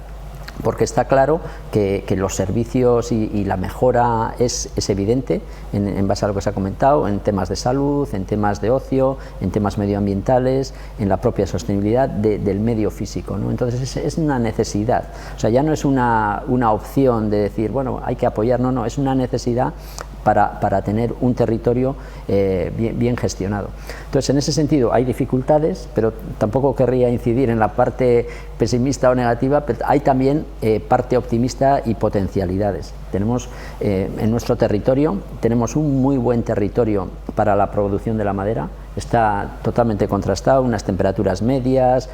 Porque está claro que los servicios y la mejora es evidente en base a lo que se ha comentado, en temas de salud, en temas de ocio, en temas medioambientales, en la propia sostenibilidad del medio físico, ¿no? Entonces es una necesidad, o sea, ya no es una opción de decir, bueno, hay que apoyar, no, es una necesidad para tener un territorio bien gestionado. Entonces, en ese sentido hay dificultades, pero tampoco querría incidir en la parte pesimista o negativa, pero hay también parte optimista y potencialidades. Tenemos en nuestro territorio, tenemos un muy buen territorio para la producción de la madera, está totalmente contrastado, unas temperaturas medias,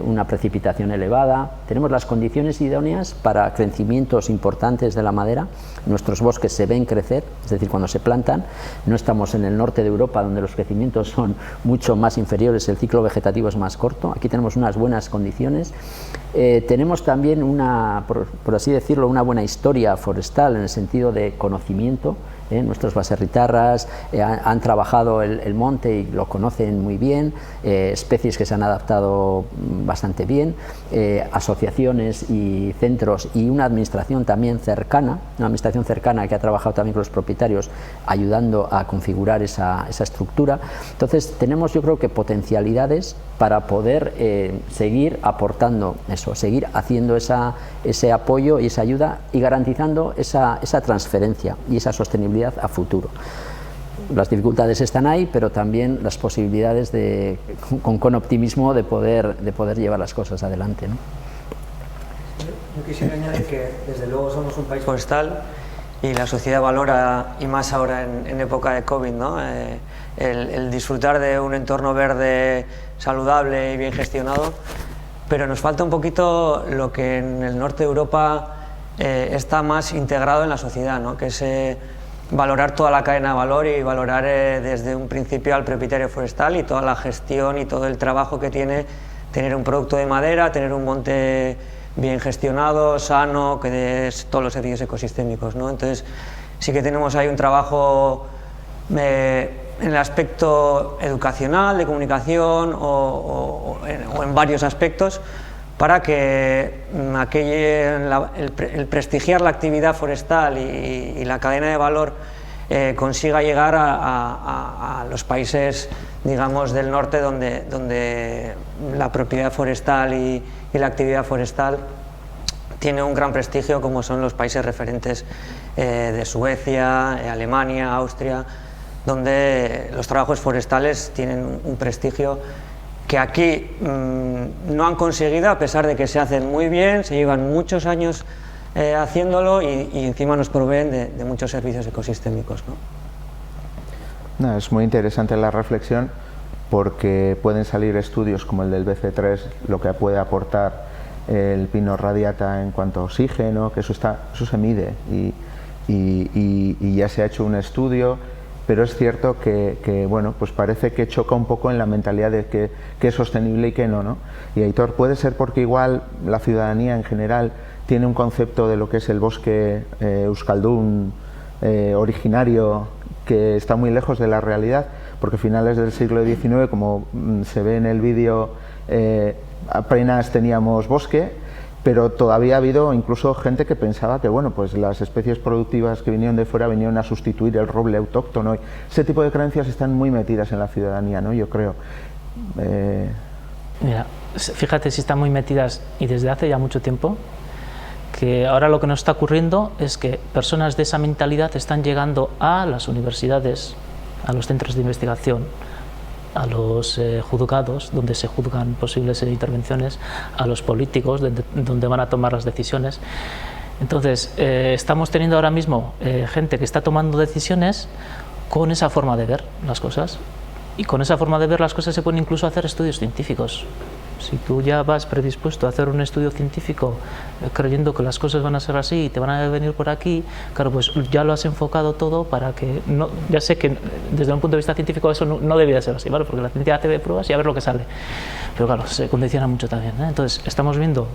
una precipitación elevada, tenemos las condiciones idóneas para crecimientos importantes de la madera, nuestros bosques se ven crecer, es decir, cuando se plantan, no estamos en el norte de Europa donde los crecimientos son mucho más inferiores, el ciclo vegetativo es más corto, aquí tenemos unas buenas condiciones, tenemos también por así decirlo, una buena historia forestal en el sentido de conocimiento. Nuestros baserritarras han trabajado el monte y lo conocen muy bien, especies que se han adaptado bastante bien, asociaciones y centros y una administración también cercana, que ha trabajado también con los propietarios ayudando a configurar esa estructura. Entonces tenemos, yo creo que potencialidades para poder seguir aportando eso, seguir haciendo ese apoyo y esa ayuda y garantizando esa transferencia y esa sostenibilidad a futuro. Las dificultades están ahí, pero también las posibilidades con optimismo de poder llevar las cosas adelante, ¿no? Yo quisiera añadir que desde luego somos un país forestal y la sociedad valora, y más ahora en época de COVID, ¿no?, el disfrutar de un entorno verde saludable y bien gestionado, pero nos falta un poquito lo que en el norte de Europa está más integrado en la sociedad, ¿no?, que es valorar toda la cadena de valor y valorar desde un principio al propietario forestal y toda la gestión y todo el trabajo que tiene tener un producto de madera, tener un monte bien gestionado, sano, que dé todos los servicios ecosistémicos, ¿no? Entonces sí que tenemos ahí un trabajo en el aspecto educacional, de comunicación o en varios aspectos, para que el prestigiar la actividad forestal y la cadena de valor consiga llegar a los países, digamos, del norte donde la propiedad forestal y la actividad forestal tiene un gran prestigio, como son los países referentes de Suecia, Alemania, Austria, donde los trabajos forestales tienen un prestigio que aquí no han conseguido, a pesar de que se hacen muy bien, se llevan muchos años haciéndolo y encima nos proveen de muchos servicios ecosistémicos, ¿no? Es muy interesante la reflexión, porque pueden salir estudios como el del BC3, lo que puede aportar el pino radiata en cuanto a oxígeno, que eso se mide, y y ya se ha hecho un estudio, pero es cierto que bueno, pues parece que choca un poco en la mentalidad de que es sostenible y que no, ¿no? Y Aitor, puede ser porque igual la ciudadanía en general tiene un concepto de lo que es el bosque euskaldún originario que está muy lejos de la realidad, porque a finales del siglo XIX, como se ve en el vídeo, apenas teníamos bosque, pero todavía ha habido incluso gente que pensaba que bueno, pues las especies productivas que vinieron de fuera vinieron a sustituir el roble autóctono. Ese tipo de creencias están muy metidas en la ciudadanía, ¿no? Yo creo. Mira, fíjate si están muy metidas y desde hace ya mucho tiempo, que ahora lo que nos está ocurriendo es que personas de esa mentalidad están llegando a las universidades, a los centros de investigación, a los juzgados, donde se juzgan posibles intervenciones, a los políticos, donde van a tomar las decisiones. Entonces, estamos teniendo ahora mismo gente que está tomando decisiones con esa forma de ver las cosas, y con esa forma de ver las cosas se pueden incluso hacer estudios científicos. Si tú ya vas predispuesto a hacer un estudio científico creyendo que las cosas van a ser así y te van a venir por aquí, claro, pues ya lo has enfocado todo para que, no, ya sé que desde un punto de vista científico eso no debía ser así, ¿vale? Porque la ciencia hace pruebas y a ver lo que sale, pero claro, se condiciona mucho también, ¿eh? Entonces estamos viendo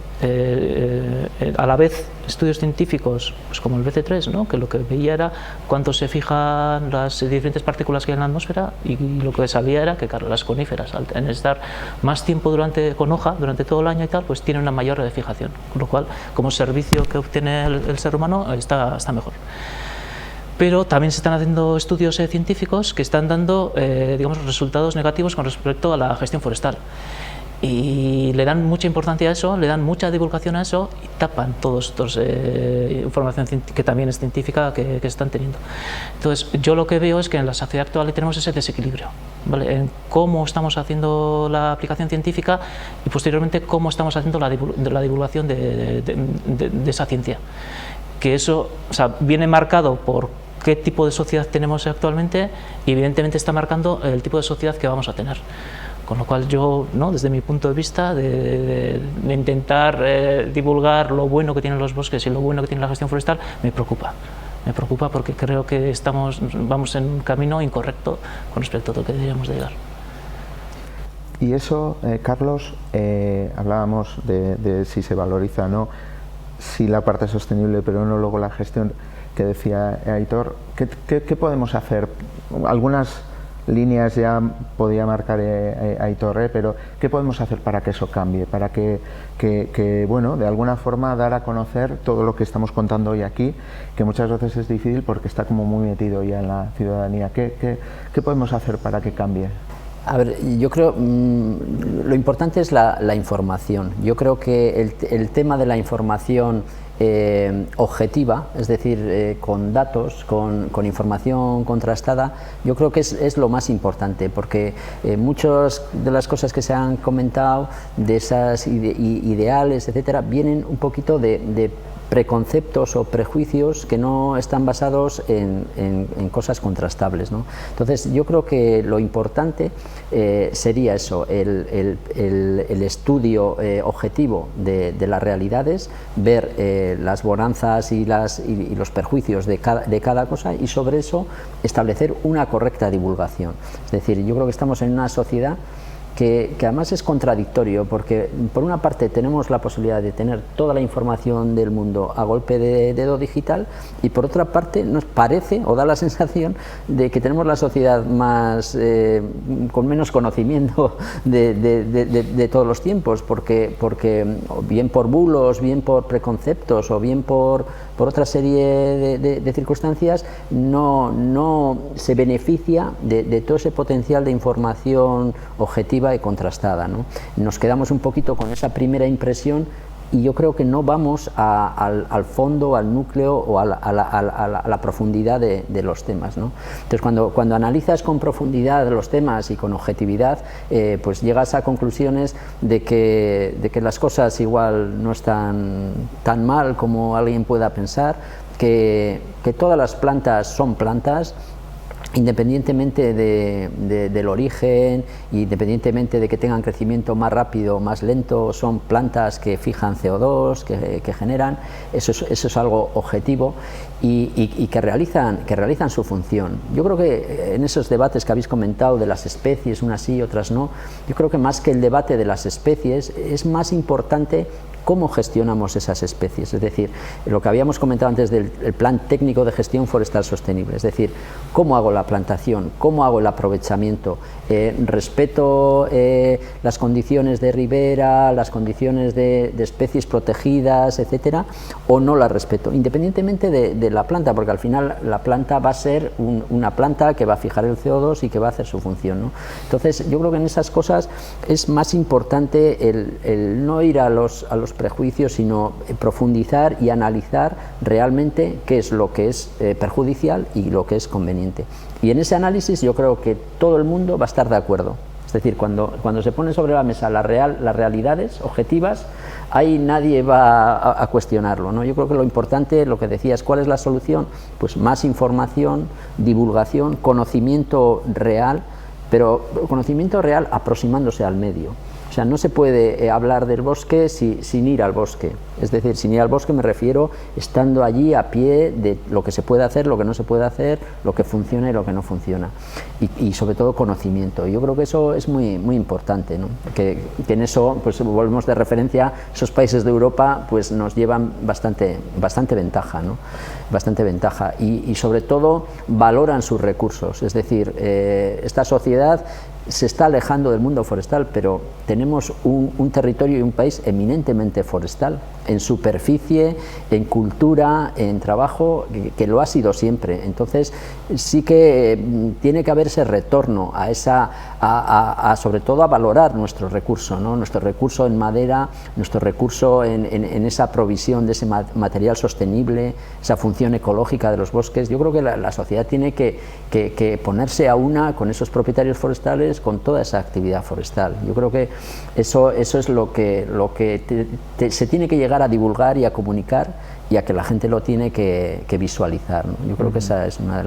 a la vez estudios científicos pues como el BC3, ¿no? Que lo que veía era cuánto se fijan las diferentes partículas que hay en la atmósfera, y lo que sabía era que claro, las coníferas al estar más tiempo con hoja durante todo el año y tal, pues tienen una mayor fijación, con lo cual como servicio que obtiene el ser humano está mejor. Pero también se están haciendo estudios científicos que están dando digamos, resultados negativos con respecto a la gestión forestal, y le dan mucha importancia a eso, le dan mucha divulgación a eso y tapan todos estos información que también es científica que están teniendo. Entonces yo lo que veo es que en la sociedad actual tenemos ese desequilibrio, ¿vale? En cómo estamos haciendo la aplicación científica y posteriormente cómo estamos haciendo la divulgación de esa ciencia, que eso, o sea, viene marcado por qué tipo de sociedad tenemos actualmente y evidentemente está marcando el tipo de sociedad que vamos a tener. Con lo cual yo, ¿no? Desde mi punto de vista, de intentar divulgar lo bueno que tienen los bosques y lo bueno que tiene la gestión forestal, me preocupa. Me preocupa porque creo que vamos en un camino incorrecto con respecto a lo que deberíamos de llegar. Y eso, Carlos, hablábamos de si se valoriza o no, si la parte es sostenible, pero no luego la gestión que decía Aitor. ¿Qué podemos hacer? Algunas líneas ya podía marcar Aitor, pero ¿qué podemos hacer para que eso cambie? Para que bueno, de alguna forma dar a conocer todo lo que estamos contando hoy aquí, que muchas veces es difícil porque está como muy metido ya en la ciudadanía. ¿Qué podemos hacer para que cambie? A ver, yo creo lo importante es la información. Yo creo que el tema de la información objetiva, es decir, con datos, con información contrastada, yo creo que es lo más importante, porque muchas de las cosas que se han comentado, de esas ideales, etcétera, vienen un poquito de preconceptos o prejuicios que no están basados en cosas contrastables, ¿no? Entonces yo creo que lo importante sería eso, el estudio objetivo de las realidades, ver las bonanzas y los perjuicios de cada cosa, y sobre eso establecer una correcta divulgación. Es decir, yo creo que estamos en una sociedad que además es contradictorio, porque por una parte tenemos la posibilidad de tener toda la información del mundo a golpe de dedo digital, y por otra parte nos parece o da la sensación de que tenemos la sociedad más con menos conocimiento de todos los tiempos, porque bien por bulos, bien por preconceptos o bien por otra serie de circunstancias no se beneficia de todo ese potencial de información objetiva y contrastada, ¿no? Nos quedamos un poquito con esa primera impresión y yo creo que no vamos al fondo, al núcleo o a la profundidad de los temas, ¿no? Entonces cuando analizas con profundidad los temas y con objetividad, pues llegas a conclusiones de que las cosas igual no están tan mal como alguien pueda pensar, que todas las plantas son plantas, independientemente del origen, independientemente de que tengan crecimiento más rápido o más lento, son plantas que fijan CO2, que generan, eso es algo objetivo y que realizan su función. Yo creo que en esos debates que habéis comentado de las especies, unas sí, otras no, yo creo que más que el debate de las especies es más importante cómo gestionamos esas especies, es decir, lo que habíamos comentado antes del plan técnico de gestión forestal sostenible, es decir, cómo hago la plantación, cómo hago el aprovechamiento, respeto las condiciones de ribera, las condiciones de especies protegidas, etcétera, o no las respeto, independientemente de la planta, porque al final la planta va a ser una planta que va a fijar el CO2 y que va a hacer su función, ¿no? Entonces, yo creo que en esas cosas es más importante el no ir a los prejuicios, sino profundizar y analizar realmente qué es lo que es perjudicial y lo que es conveniente. Y en ese análisis yo creo que todo el mundo va a estar de acuerdo. Es decir, cuando se pone sobre la mesa las realidades objetivas, ahí nadie va a cuestionarlo, ¿no? Yo creo que lo importante, lo que decías, ¿cuál es la solución? Pues más información, divulgación, conocimiento real, pero conocimiento real aproximándose al medio. O sea, no se puede hablar del bosque sin ir al bosque. Es decir, sin ir al bosque me refiero estando allí a pie de lo que se puede hacer, lo que no se puede hacer, lo que funciona y lo que no funciona. Y sobre todo conocimiento. Yo creo que eso es muy importante, ¿no? Que en eso, pues volvemos de referencia, esos países de Europa pues nos llevan bastante ventaja, ¿no? Bastante ventaja. Y sobre todo valoran sus recursos. Es decir, esta sociedad se está alejando del mundo forestal, pero tenemos un territorio y un país eminentemente forestal, en superficie, en cultura, en trabajo, que lo ha sido siempre. Entonces sí que tiene que haber ese retorno a sobre todo a valorar nuestro recurso, ¿no? Nuestro recurso en madera, nuestro recurso en esa provisión de ese material sostenible, esa función ecológica de los bosques. Yo creo que la sociedad tiene que ponerse a una con esos propietarios forestales, con toda esa actividad forestal. Yo creo que eso es lo que se tiene que llegar a divulgar y a comunicar, y a que la gente lo tiene que visualizar, ¿no? Yo creo que esa es una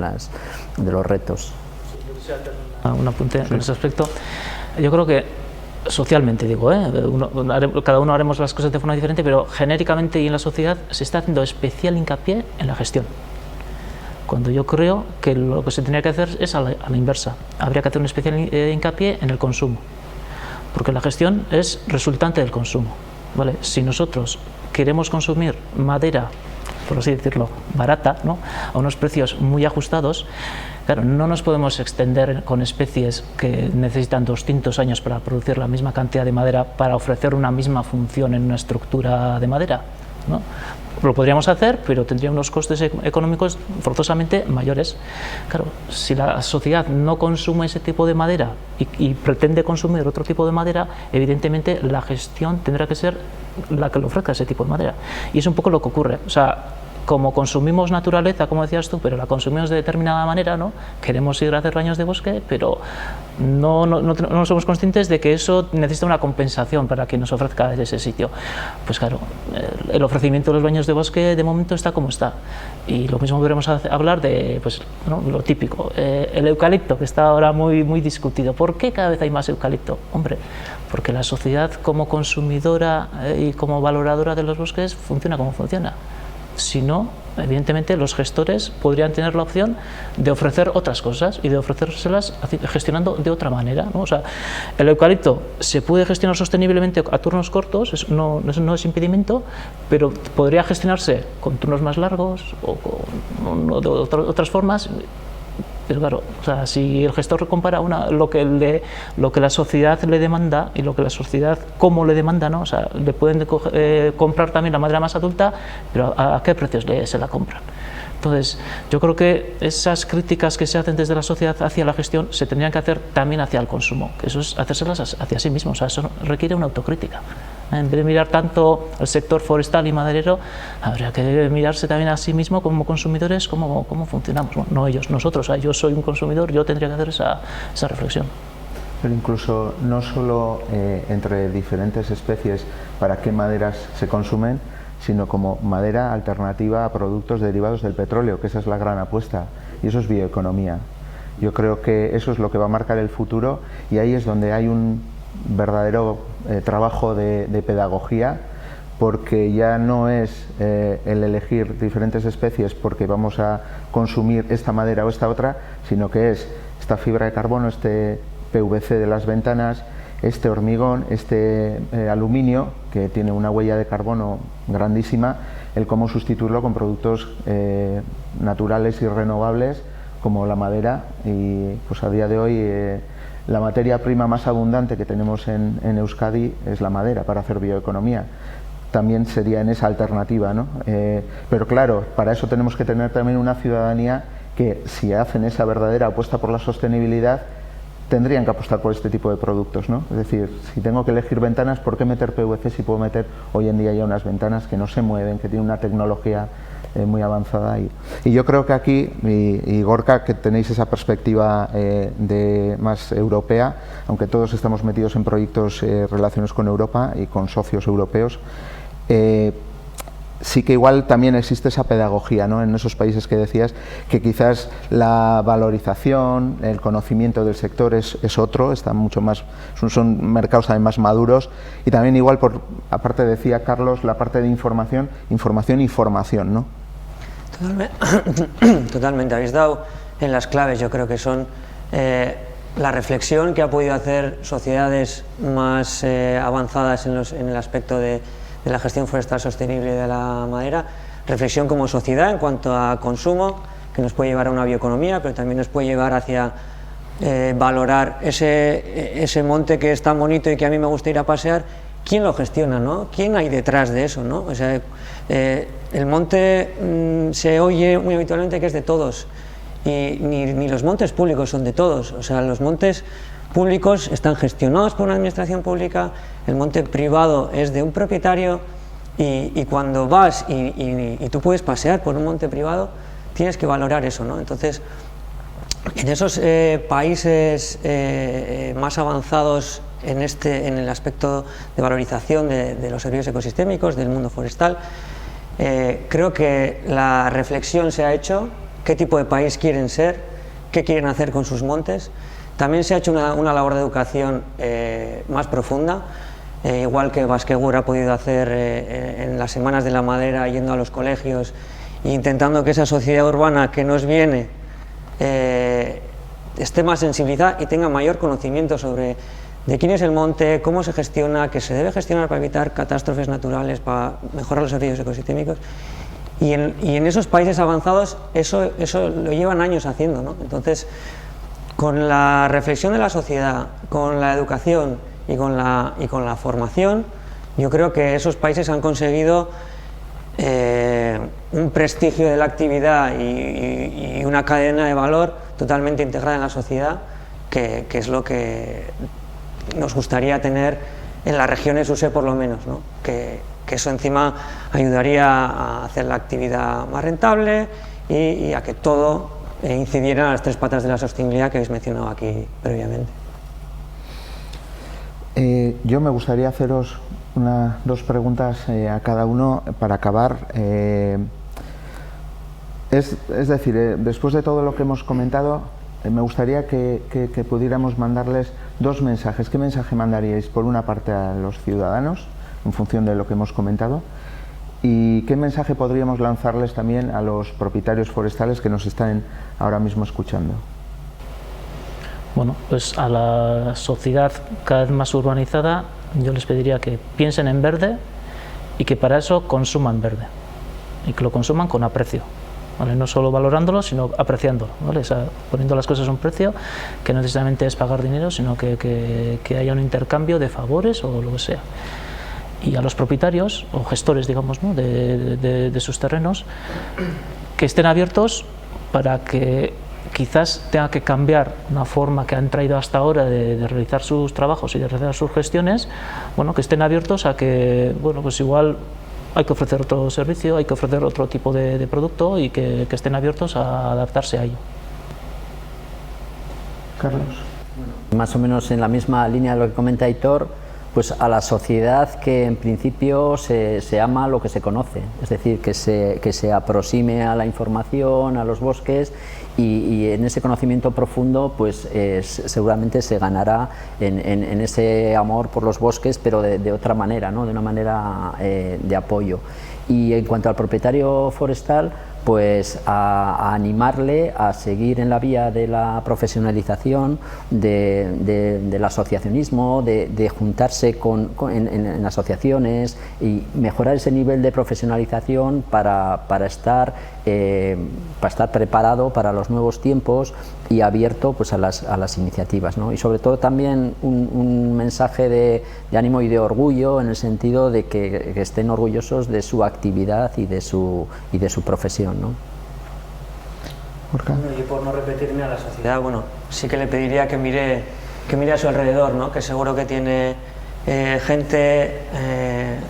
de los retos. Un apunte en ese aspecto. Yo creo que socialmente, digo, cada uno haremos las cosas de forma diferente, pero genéricamente y en la sociedad se está haciendo especial hincapié en la gestión. Cuando yo creo que lo que se tendría que hacer es a la inversa. Habría que hacer un especial hincapié en el consumo, porque la gestión es resultante del consumo, ¿vale? Si nosotros queremos consumir madera, por así decirlo, barata, ¿no?, a unos precios muy ajustados, claro, no nos podemos extender con especies que necesitan 200 años para producir la misma cantidad de madera para ofrecer una misma función en una estructura de madera, ¿no? Lo podríamos hacer, pero tendría unos costes económicos forzosamente mayores. Claro, si la sociedad no consume ese tipo de madera y pretende consumir otro tipo de madera, evidentemente la gestión tendrá que ser la que le ofrezca ese tipo de madera. Y es un poco lo que ocurre. O sea, como consumimos naturaleza, como decías tú, pero la consumimos de determinada manera, ¿no? Queremos ir a hacer baños de bosque, pero no somos conscientes de que eso necesita una compensación para que nos ofrezca ese sitio. Pues claro, el ofrecimiento de los baños de bosque de momento está como está. Y lo mismo podremos hablar de, pues, ¿no?, lo típico, el eucalipto, que está ahora muy discutido. ¿Por qué cada vez hay más eucalipto? Hombre, porque la sociedad como consumidora y como valoradora de los bosques funciona como funciona. Si no, evidentemente los gestores podrían tener la opción de ofrecer otras cosas y de ofrecérselas gestionando de otra manera, ¿no? O sea, el eucalipto se puede gestionar sosteniblemente a turnos cortos, eso no es impedimento, pero podría gestionarse con turnos más largos o de otras formas. Pero claro, o sea, si el gestor compara lo que la sociedad le demanda y lo que la sociedad cómo le demanda, ¿no? O sea, le pueden comprar también la madera más adulta, pero ¿a qué precios se la compran? Entonces, yo creo que esas críticas que se hacen desde la sociedad hacia la gestión se tendrían que hacer también hacia el consumo, que eso es hacérselas hacia sí mismo. O sea, eso requiere una autocrítica. En vez de mirar tanto al sector forestal y maderero, habría que mirarse también a sí mismo como consumidores, cómo funcionamos. Bueno, no ellos, nosotros. Yo soy un consumidor, yo tendría que hacer esa reflexión. Pero incluso no solo entre diferentes especies para qué maderas se consumen, sino como madera alternativa a productos derivados del petróleo, que esa es la gran apuesta, y eso es bioeconomía. Yo creo que eso es lo que va a marcar el futuro y ahí es donde hay un verdadero trabajo de pedagogía, porque ya no es el elegir diferentes especies porque vamos a consumir esta madera o esta otra, sino que es esta fibra de carbono, este PVC de las ventanas, este hormigón, este aluminio, que tiene una huella de carbono grandísima, el cómo sustituirlo con productos naturales y renovables como la madera. Y pues a día de hoy la materia prima más abundante que tenemos en Euskadi es la madera para hacer bioeconomía. También sería en esa alternativa, ¿no? Pero claro, para eso tenemos que tener también una ciudadanía que, si hacen esa verdadera apuesta por la sostenibilidad, tendrían que apostar por este tipo de productos, ¿no? Es decir, si tengo que elegir ventanas, ¿por qué meter PVC si puedo meter hoy en día ya unas ventanas que no se mueven, que tienen una tecnología muy avanzada? Y yo creo que aquí, y Gorka, que tenéis esa perspectiva más europea, aunque todos estamos metidos en proyectos relacionados con Europa y con socios europeos, sí que igual también existe esa pedagogía, ¿no? En esos países que decías, que quizás la valorización, el conocimiento del sector es otro, están mucho más, son mercados también más maduros, y también igual, aparte decía Carlos, la parte de información y formación, ¿no? Totalmente, habéis dado en las claves. Yo creo que son la reflexión que ha podido hacer sociedades más avanzadas en el aspecto de la gestión forestal sostenible de la madera, reflexión como sociedad en cuanto a consumo, que nos puede llevar a una bioeconomía, pero también nos puede llevar hacia valorar ese monte que es tan bonito y que a mí me gusta ir a pasear. ¿Quién lo gestiona, no? ¿Quién hay detrás de eso, no? O sea, el monte se oye muy habitualmente que es de todos, y ni los montes públicos son de todos. O sea, los montes públicos están gestionados por una administración pública, el monte privado es de un propietario, y cuando vas y tú puedes pasear por un monte privado, tienes que valorar eso, ¿no? Entonces, en esos países más avanzados en el aspecto de valorización de los servicios ecosistémicos, del mundo forestal, creo que la reflexión se ha hecho, qué tipo de país quieren ser, qué quieren hacer con sus montes. También se ha hecho una labor de educación más profunda, igual que Baskegur ha podido hacer en las Semanas de la Madera, yendo a los colegios e intentando que esa sociedad urbana que nos viene esté más sensibilizada y tenga mayor conocimiento sobre de quién es el monte, cómo se gestiona, que se debe gestionar para evitar catástrofes naturales, para mejorar los servicios ecosistémicos. Y en esos países avanzados eso lo llevan años haciendo, ¿no? Entonces, con la reflexión de la sociedad, con la educación y con la formación, yo creo que esos países han conseguido un prestigio de la actividad y una cadena de valor totalmente integrada en la sociedad, que es lo que nos gustaría tener en las regiones USE, por lo menos, ¿no? Que eso encima ayudaría a hacer la actividad más rentable y a que todo incidiera en las tres patas de la sostenibilidad que habéis mencionado aquí previamente. Yo me gustaría haceros dos preguntas a cada uno para acabar. Es decir, después de todo lo que hemos comentado, me gustaría que pudiéramos mandarles dos mensajes. ¿Qué mensaje mandaríais, por una parte, a los ciudadanos, en función de lo que hemos comentado? ¿Y qué mensaje podríamos lanzarles también a los propietarios forestales que nos están ahora mismo escuchando? Bueno, pues a la sociedad cada vez más urbanizada yo les pediría que piensen en verde y que para eso consuman verde y que lo consuman con aprecio, ¿vale? No solo valorándolo, sino apreciándolo, ¿vale? O sea, poniendo las cosas a un precio que no necesariamente es pagar dinero, sino que haya un intercambio de favores o lo que sea. Y a los propietarios o gestores, digamos, ¿no? de sus terrenos, que estén abiertos para que quizás tenga que cambiar una forma que han traído hasta ahora de realizar sus trabajos y de realizar sus gestiones, bueno, que estén abiertos a que, bueno, pues igual hay que ofrecer otro servicio, hay que ofrecer otro tipo de producto y que estén abiertos a adaptarse a ello. Carlos. Más o menos en la misma línea de lo que comenta Aitor, pues a la sociedad que en principio se ama lo que se conoce, es decir, que se aproxime a la información, a los bosques y en ese conocimiento profundo pues seguramente se ganará en ese amor por los bosques, pero de otra manera, ¿no? De una manera de apoyo. Y en cuanto al propietario forestal, pues a animarle a seguir en la vía de la profesionalización, del asociacionismo, de juntarse en asociaciones y mejorar ese nivel de profesionalización para estar preparado para los nuevos tiempos y abierto pues a las iniciativas, ¿no? Y sobre todo también un mensaje de ánimo y de orgullo, en el sentido de que estén orgullosos de su actividad y de su profesión, ¿no? Bueno, y por no repetirme a la sociedad, bueno, sí que le pediría que mire a su alrededor, ¿no? Que seguro que tiene gente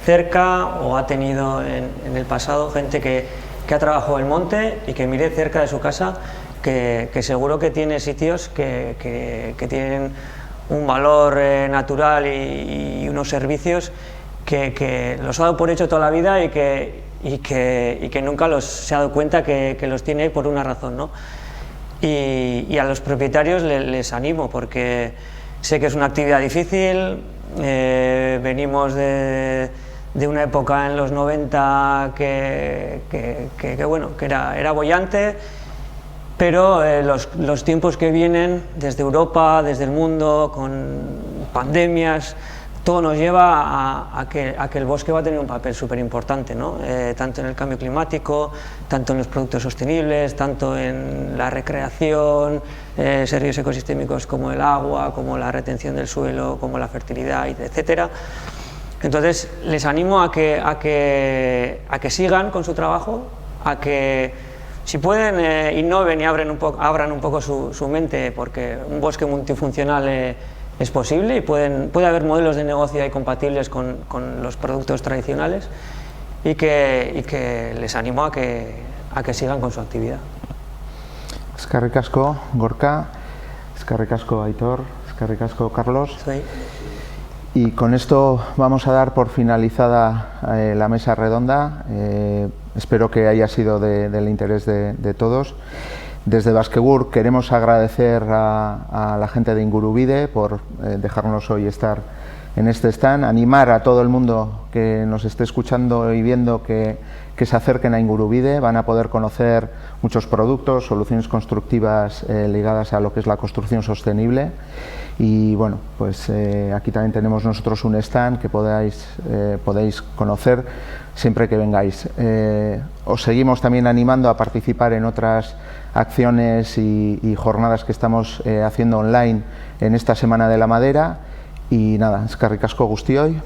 cerca, o ha tenido en el pasado gente que ha trabajado el monte, y que mire cerca de su casa, que seguro que tiene sitios que tienen un valor natural y unos servicios que los ha dado por hecho toda la vida y que nunca se ha dado cuenta que los tiene por una razón, ¿no? Y a los propietarios les animo, porque sé que es una actividad difícil. Venimos de una época en los 90 que era boyante, pero los tiempos que vienen desde Europa, desde el mundo, con pandemias, todo nos lleva a que el bosque va a tener un papel súper importante, ¿no? Tanto en el cambio climático, tanto en los productos sostenibles, tanto en la recreación, servicios ecosistémicos como el agua, como la retención del suelo, como la fertilidad, etcétera. Entonces les animo a que sigan con su trabajo, a que, si pueden, innoven y abran un poco su mente, porque un bosque multifuncional es posible, y puede haber modelos de negocio ahí compatibles con los productos tradicionales, y que les animo a que sigan con su actividad. Eskerrik asko, Gorka, eskerrik asko, Aitor, eskerrik asko, Carlos. Sí. Y con esto vamos a dar por finalizada la mesa redonda. Espero que haya sido del interés de todos. Desde Baskegur queremos agradecer a la gente de Ingurubide por dejarnos hoy estar en este stand, animar a todo el mundo que nos esté escuchando y viendo que se acerquen a Ingurubide. Van a poder conocer muchos productos, soluciones constructivas ligadas a lo que es la construcción sostenible. Y bueno, pues aquí también tenemos nosotros un stand que podéis conocer siempre que vengáis. Os seguimos también animando a participar en otras acciones y jornadas que estamos haciendo online en esta Semana de la Madera. Y nada, eskerrik asko guztioi.